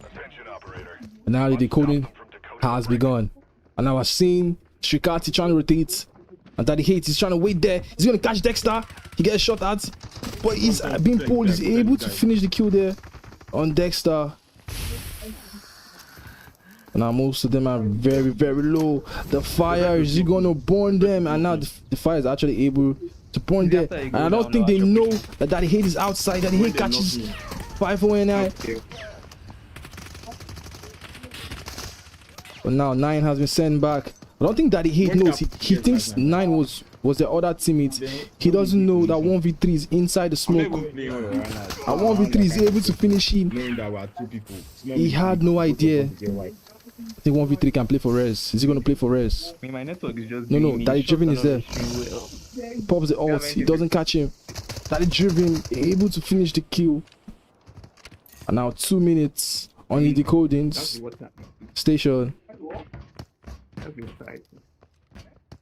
S5: Attention, operator.
S3: And now the decoding has begun. And now I've seen Shrikati trying to rotate. And Daddy Hates is trying to wait there. He's going to catch Dexter. He gets shot at. But he's being pulled. He's able to finish the kill there on Dexter. And now most of them are very, very low. The fire is going to burn them. And now the fire is actually able to burn them. And I don't think they know that Daddy Hate is outside. Daddy Hate catches 509. But now 9 has been sent back. I don't think Daddy Hate knows. He thinks 9 was the other teammate. He doesn't know that 1v3 is inside the smoke. And 1v3 is able to finish him. He had no idea. I think 1v3 can play for res. Is he going to play for res?
S10: My network is just
S3: No, Daddy Driven is there. Pops the ult. He doesn't catch him. Daddy Driven able to finish the kill. And now 2 minutes on the decoding station.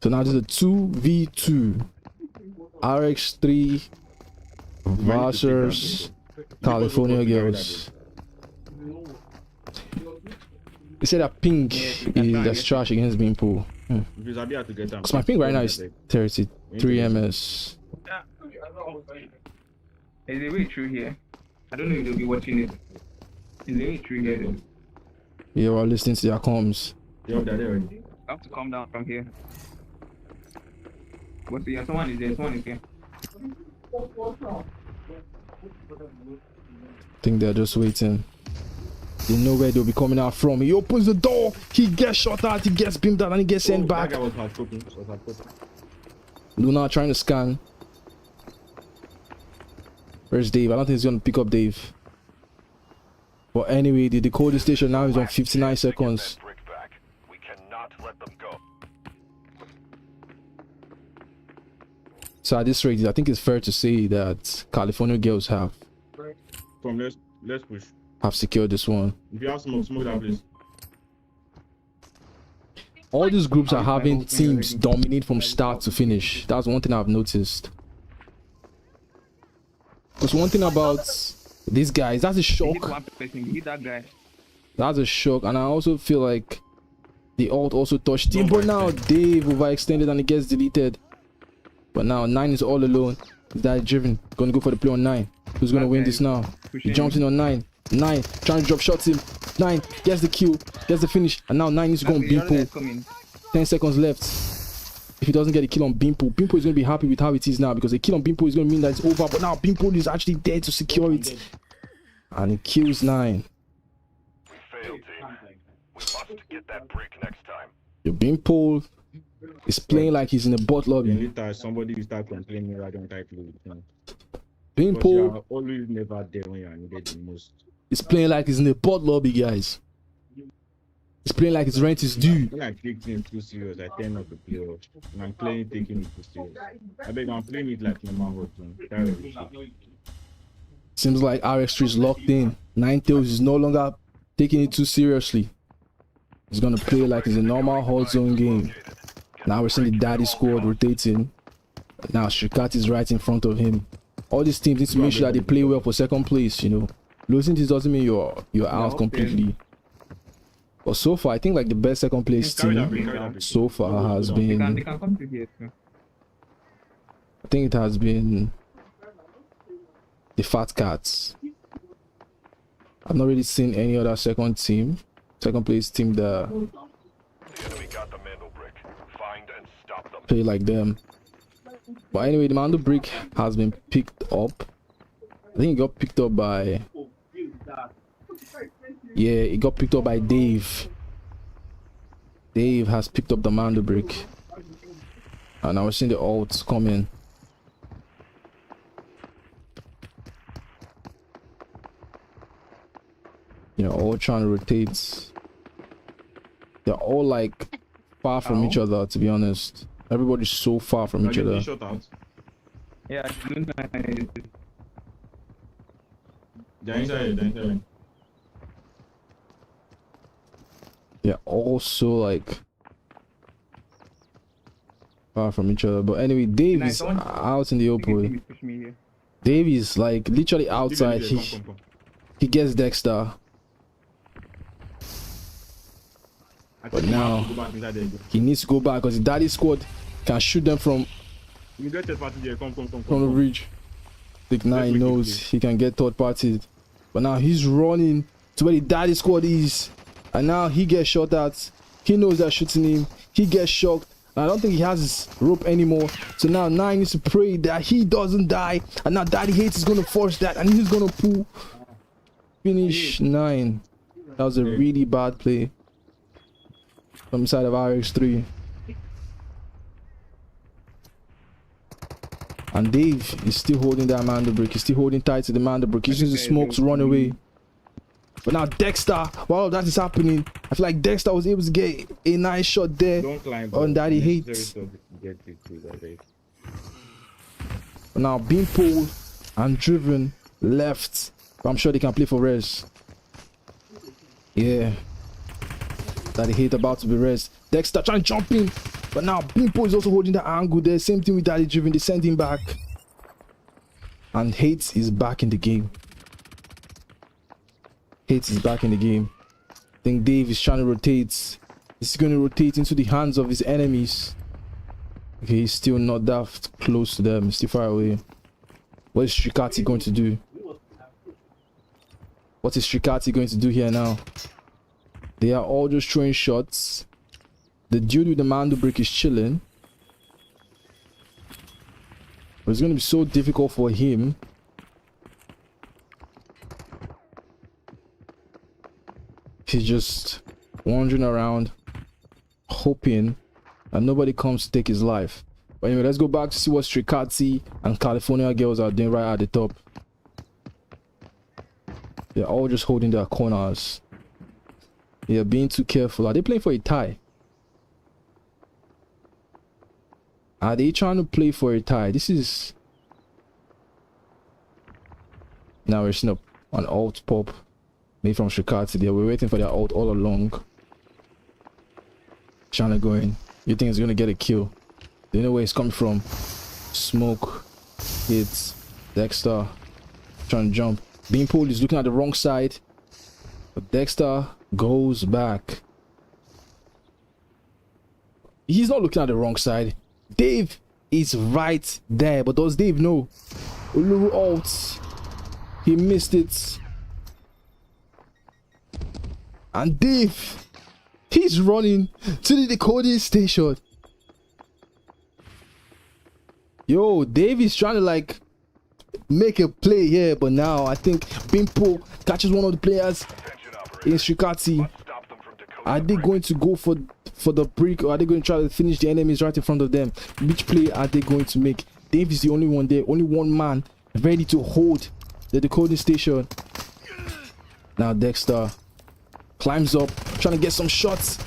S3: So now this is a 2v2 RX3 versus California Girls. They said that ping is that's trash against Beanpool. Because my ping right now is 33 ms.
S10: Is a way through here. I don't know if they'll be watching it. Is a way through here.
S3: Yeah, we're listening to their comms.
S10: I have to come down from here. What's here? Someone is there. Someone is here.
S3: I think they're just waiting. They know where they'll be coming out from. He opens the door. He gets shot at. He gets beamed out and he gets sent back. Luna trying to scan. Where's Dave? I don't think he's going to pick up Dave. But anyway, the decoding station now is on 59 seconds.
S5: We cannot let them go.
S3: So at this rate, I think it's fair to say that California Girls have
S12: Let's push.
S3: Have secured this one.
S12: If you have smoke that place.
S3: All these groups are having teams dominate from start to finish. That's one thing I've noticed. Because one thing about these guys, that's a shock. That's a shock. And I also feel like the ult also touched him. But now Dave overextended and it gets deleted. But now 9 is all alone. Is that Driven? Gonna go for the play on 9. Who's gonna win this now? He jumps in on 9. 9 trying to drop shots him. 9 gets the kill, gets the finish, and now 9 is going Beanpool. 10 seconds left. If he doesn't get a kill on Beanpool, Beanpool is going to be happy with how it is now, because a kill on Beanpool is going to mean that it's over. But now Beanpool is actually there to secure it, and he kills 9.
S5: We failed, team. We must get that brick next time.
S3: Your Beanpool is playing like he's in a bot lobby.
S12: Somebody will start complaining I don't type
S3: Beanpool
S12: always never there when you are needed the most.
S3: He's playing like he's in a bot lobby, guys. He's playing like his rent is due.
S12: When I take things too serious, I tend not to play off. When I'm playing, taking it too serious. I beg, I'm playing it like normal Hotzone.
S3: Seems like RX3 is locked in. Ninetales is no longer taking it too seriously. He's gonna play like it's a normal Hotzone game. Now we're seeing the daddy squad rotating. Now Shrikati is right in front of him. All these teams need to make sure that they play well for second place, you know. Losing this doesn't mean you're out completely. But so far, I think like the best second place team so far has been, I think it has been the Fat Cats. I've not really seen any other second place team that play like them. But anyway, the Mando brick has been picked up. I think it got picked up by Yeah, it got picked up by Dave. Dave has picked up the Mando brick. And I was seeing the ults coming. You know, all trying to rotate. They're all like far from each other, to be honest. Everybody's so far from each other.
S12: Shot out.
S10: Yeah,
S12: They're inside.
S3: They're all so like far from each other. But anyway, Dave is out in the open. Dave is like literally outside. He gets Dexter. But now he needs to go back because the daddy squad can shoot them from the bridge. Think now he knows he can get third party. But now he's running to where the daddy squad is. And now he gets shot at. He knows they're shooting him. He gets shocked. And I don't think he has his rope anymore. So now 9 needs to pray that he doesn't die. And now Daddy Hates is going to force that. And he's going to pull. Finish 9. That was a really bad play from inside of RX3. And Dave is still holding that Mando brick. He's still holding tight to the Mando brick. He's using the smoke to run away. But now Dexter, while that is happening, I feel like Dexter was able to get a nice shot there on Daddy Hates. But now being pulled and driven left. But I'm sure they can play for res. Yeah. Daddy Hate about to be res. Dexter trying to jump in. But now Bimpo is also holding the angle there. Same thing with Daddy Driven. They send him back. And Hates is back in the game. Hates is back in the game. I think Dave is trying to rotate. He's going to rotate into the hands of his enemies. Okay, he's still not that close to them. He's still far away. What is Strikati going to do? What is Strikati going to do here now? They are all just throwing shots. The dude with the Mando brick is chilling. But it's going to be so difficult for him. He's just wandering around, hoping that nobody comes to take his life. But anyway, let's go back to see what Strikati and California Girls are doing right at the top. They're all just holding their corners. They're being too careful. Are they playing for a tie? Are they trying to play for a tie? This is... Now we're seeing an alt pop. Made from Strikati there. We're waiting for their ult all along. Trying to go in. You think it's going to get a kill? Do you know where it's coming from? Smoke. Hits. Dexter. Trying to jump. Beanpole is looking at the wrong side. But Dexter goes back. He's not looking at the wrong side. Dave is right there. But does Dave know? Uluru ult. He missed it. And Dave, he's running to the decoding station. Yo, Dave is trying to like make a play here, but now I think Bimpo catches one of the players in Strikati. Are they going to go for the brick, or are they going to try to finish the enemies right in front of them? Which play are they going to make? Dave is the only one there, only one man ready to hold the decoding station. Now Dexter climbs up, trying to get some shots.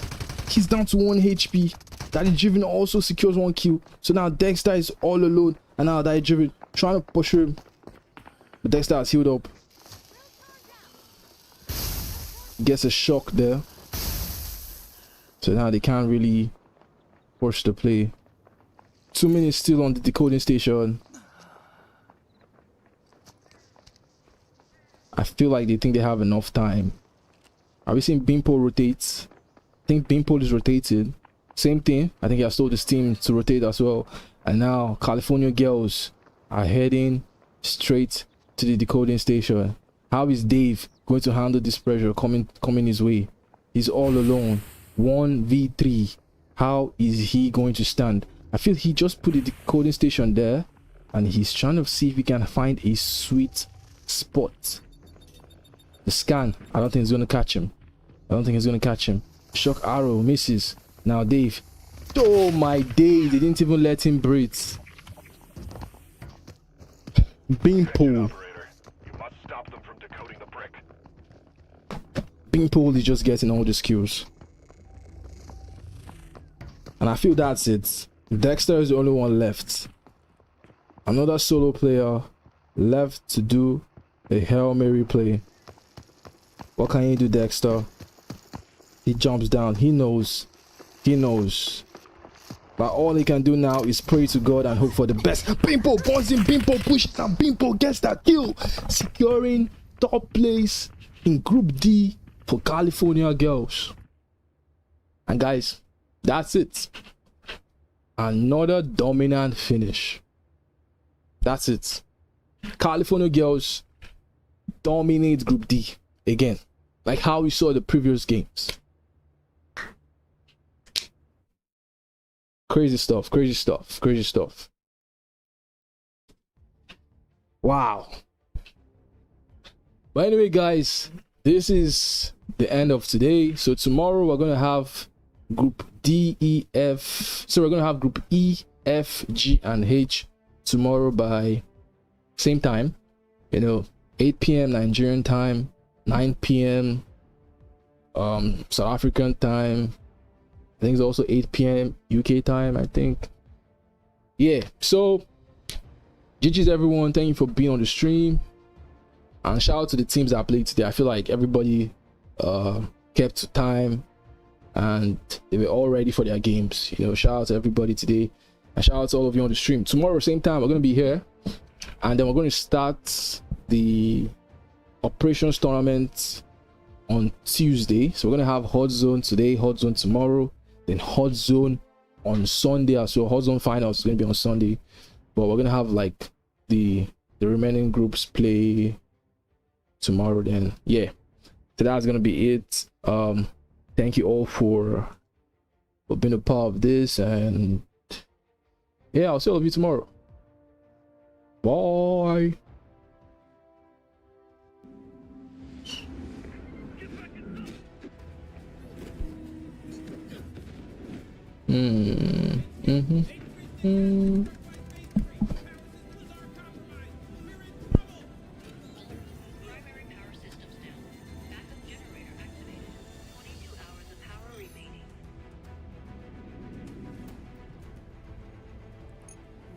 S3: He's down to 1 HP. Daddy Driven also secures 1 kill. So now Dexter is all alone. And now Daddy Driven trying to push him. But Dexter has healed up. Gets a shock there. So now they can't really push the play. 2 minutes still on the decoding station. I feel like they think they have enough time. Are we seeing Bimpo rotates? I think Bimpo is rotated. Same thing. I think he has told his team to rotate as well. And now California Girls are heading straight to the decoding station. How is Dave going to handle this pressure coming his way? He's all alone. 1v3. How is he going to stand? I feel he just put the decoding station there. And he's trying to see if he can find a sweet spot. The scan. I don't think it's gonna catch him. I don't think it's gonna catch him. Shock arrow misses. Now Dave. Oh my days! They didn't even let him breathe. Beanpole.
S5: Operator, you must stop them from decoding the brick.
S3: Beanpole is just getting all the skills. And I feel that's it. Dexter is the only one left. Another solo player left to do a Hail Mary play. What can he do, Dexter? He jumps down. He knows. He knows. But all he can do now is pray to God and hope for the best. Bimpo bonds in. Bimpo pushes and Bimpo gets that kill. Securing top place in Group D for California girls. And guys, that's it. Another dominant finish. That's it. California girls dominate Group D again, like how we saw the previous games. Crazy stuff, crazy stuff, crazy stuff. Wow. But anyway, guys, this is the end of today. So tomorrow we're gonna have Group D, E, F. So we're gonna have Group E, F, G, and H tomorrow by same time, 8 p.m. Nigerian time, 9 p.m. South African time. I think it's also 8 p.m. UK time, I think. Yeah, so GG's everyone. Thank you for being on the stream, and shout out to the teams that played today. I feel like everybody kept to time and they were all ready for their games. Shout out to everybody today, and shout out to all of you on the stream. Tomorrow same time we're going to be here, and then we're going to start the operations tournament on Tuesday. So we're going to have Hot Zone today, Hot Zone tomorrow, then Hot Zone on Sunday. So Hot Zone finals is going to be on Sunday, but we're going to have like the remaining groups play tomorrow. Then yeah, so that's going to be it. Thank you all for being a part of this, and yeah, I'll see all of you tomorrow. Bye.
S6: Primary power systems down. Backup generator activated. 22 hours of power remaining.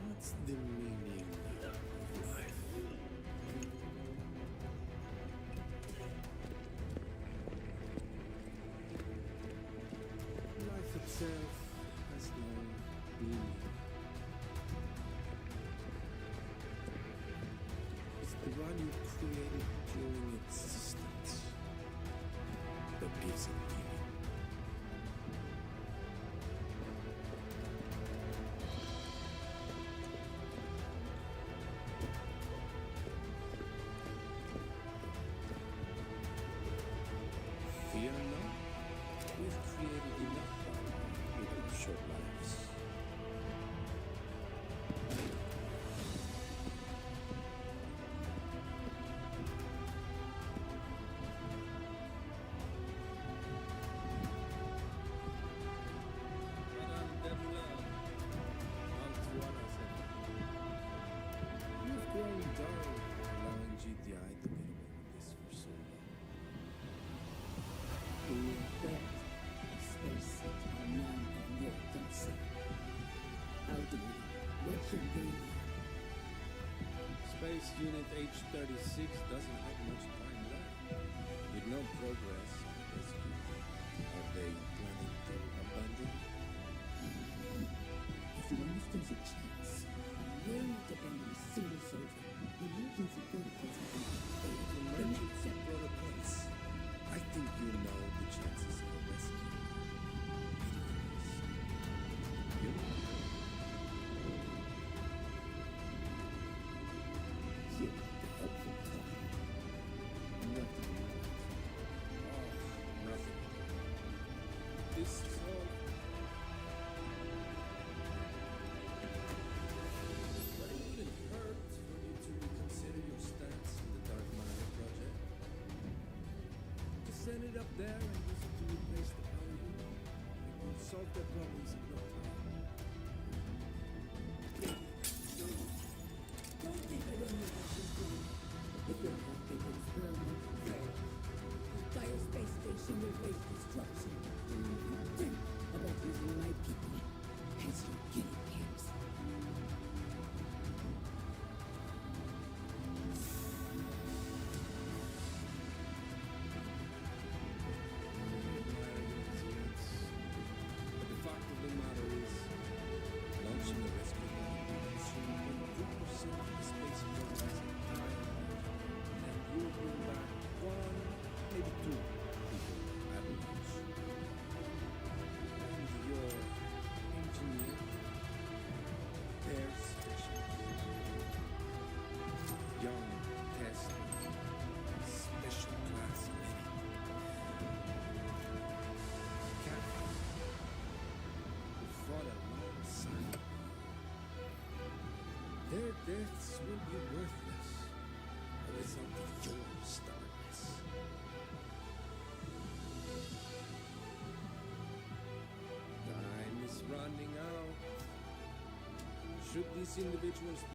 S7: What's the meaning of life? Life itself has no meaning. It's the one you created during existence that gives it meaning. Fear not, we've created enough power with our short lives. You've grown dull, allowing GTI to get away with this for so long.
S4: We have built a spacesuit on none of your concern. Ultimately, what should they do?
S7: Space Unit H-36 doesn't have much time left. With no progress on the rescue, are they planning to abandon?
S4: As long as there's a chance, we're not abandoning a single soldier. Emergency protocols have been updated.
S7: Emergency protocols. I think you know the chances of a rescue. You?
S4: Here, the helpful part.
S7: Nothing. Oh, nothing. This is all. But it wouldn't hurt for you to up there and use it to replace the power unit. It will solve their problems in no time.
S4: Don't think I don't know what you're doing. If you're helping experiment, fail. The entire space station will face destruction. Do you think about using my people as your guinea pigs?
S7: But the fact of the matter is, launching a rescue mission will consume 2% of the space program's entire budget, and you will bring back one, maybe two people at launch. And your engineer, their special, young test, special class medic. Captain, who fought alongside you. Their deaths will be worthless, a result of your stubbornness. Time is running out. Should these individuals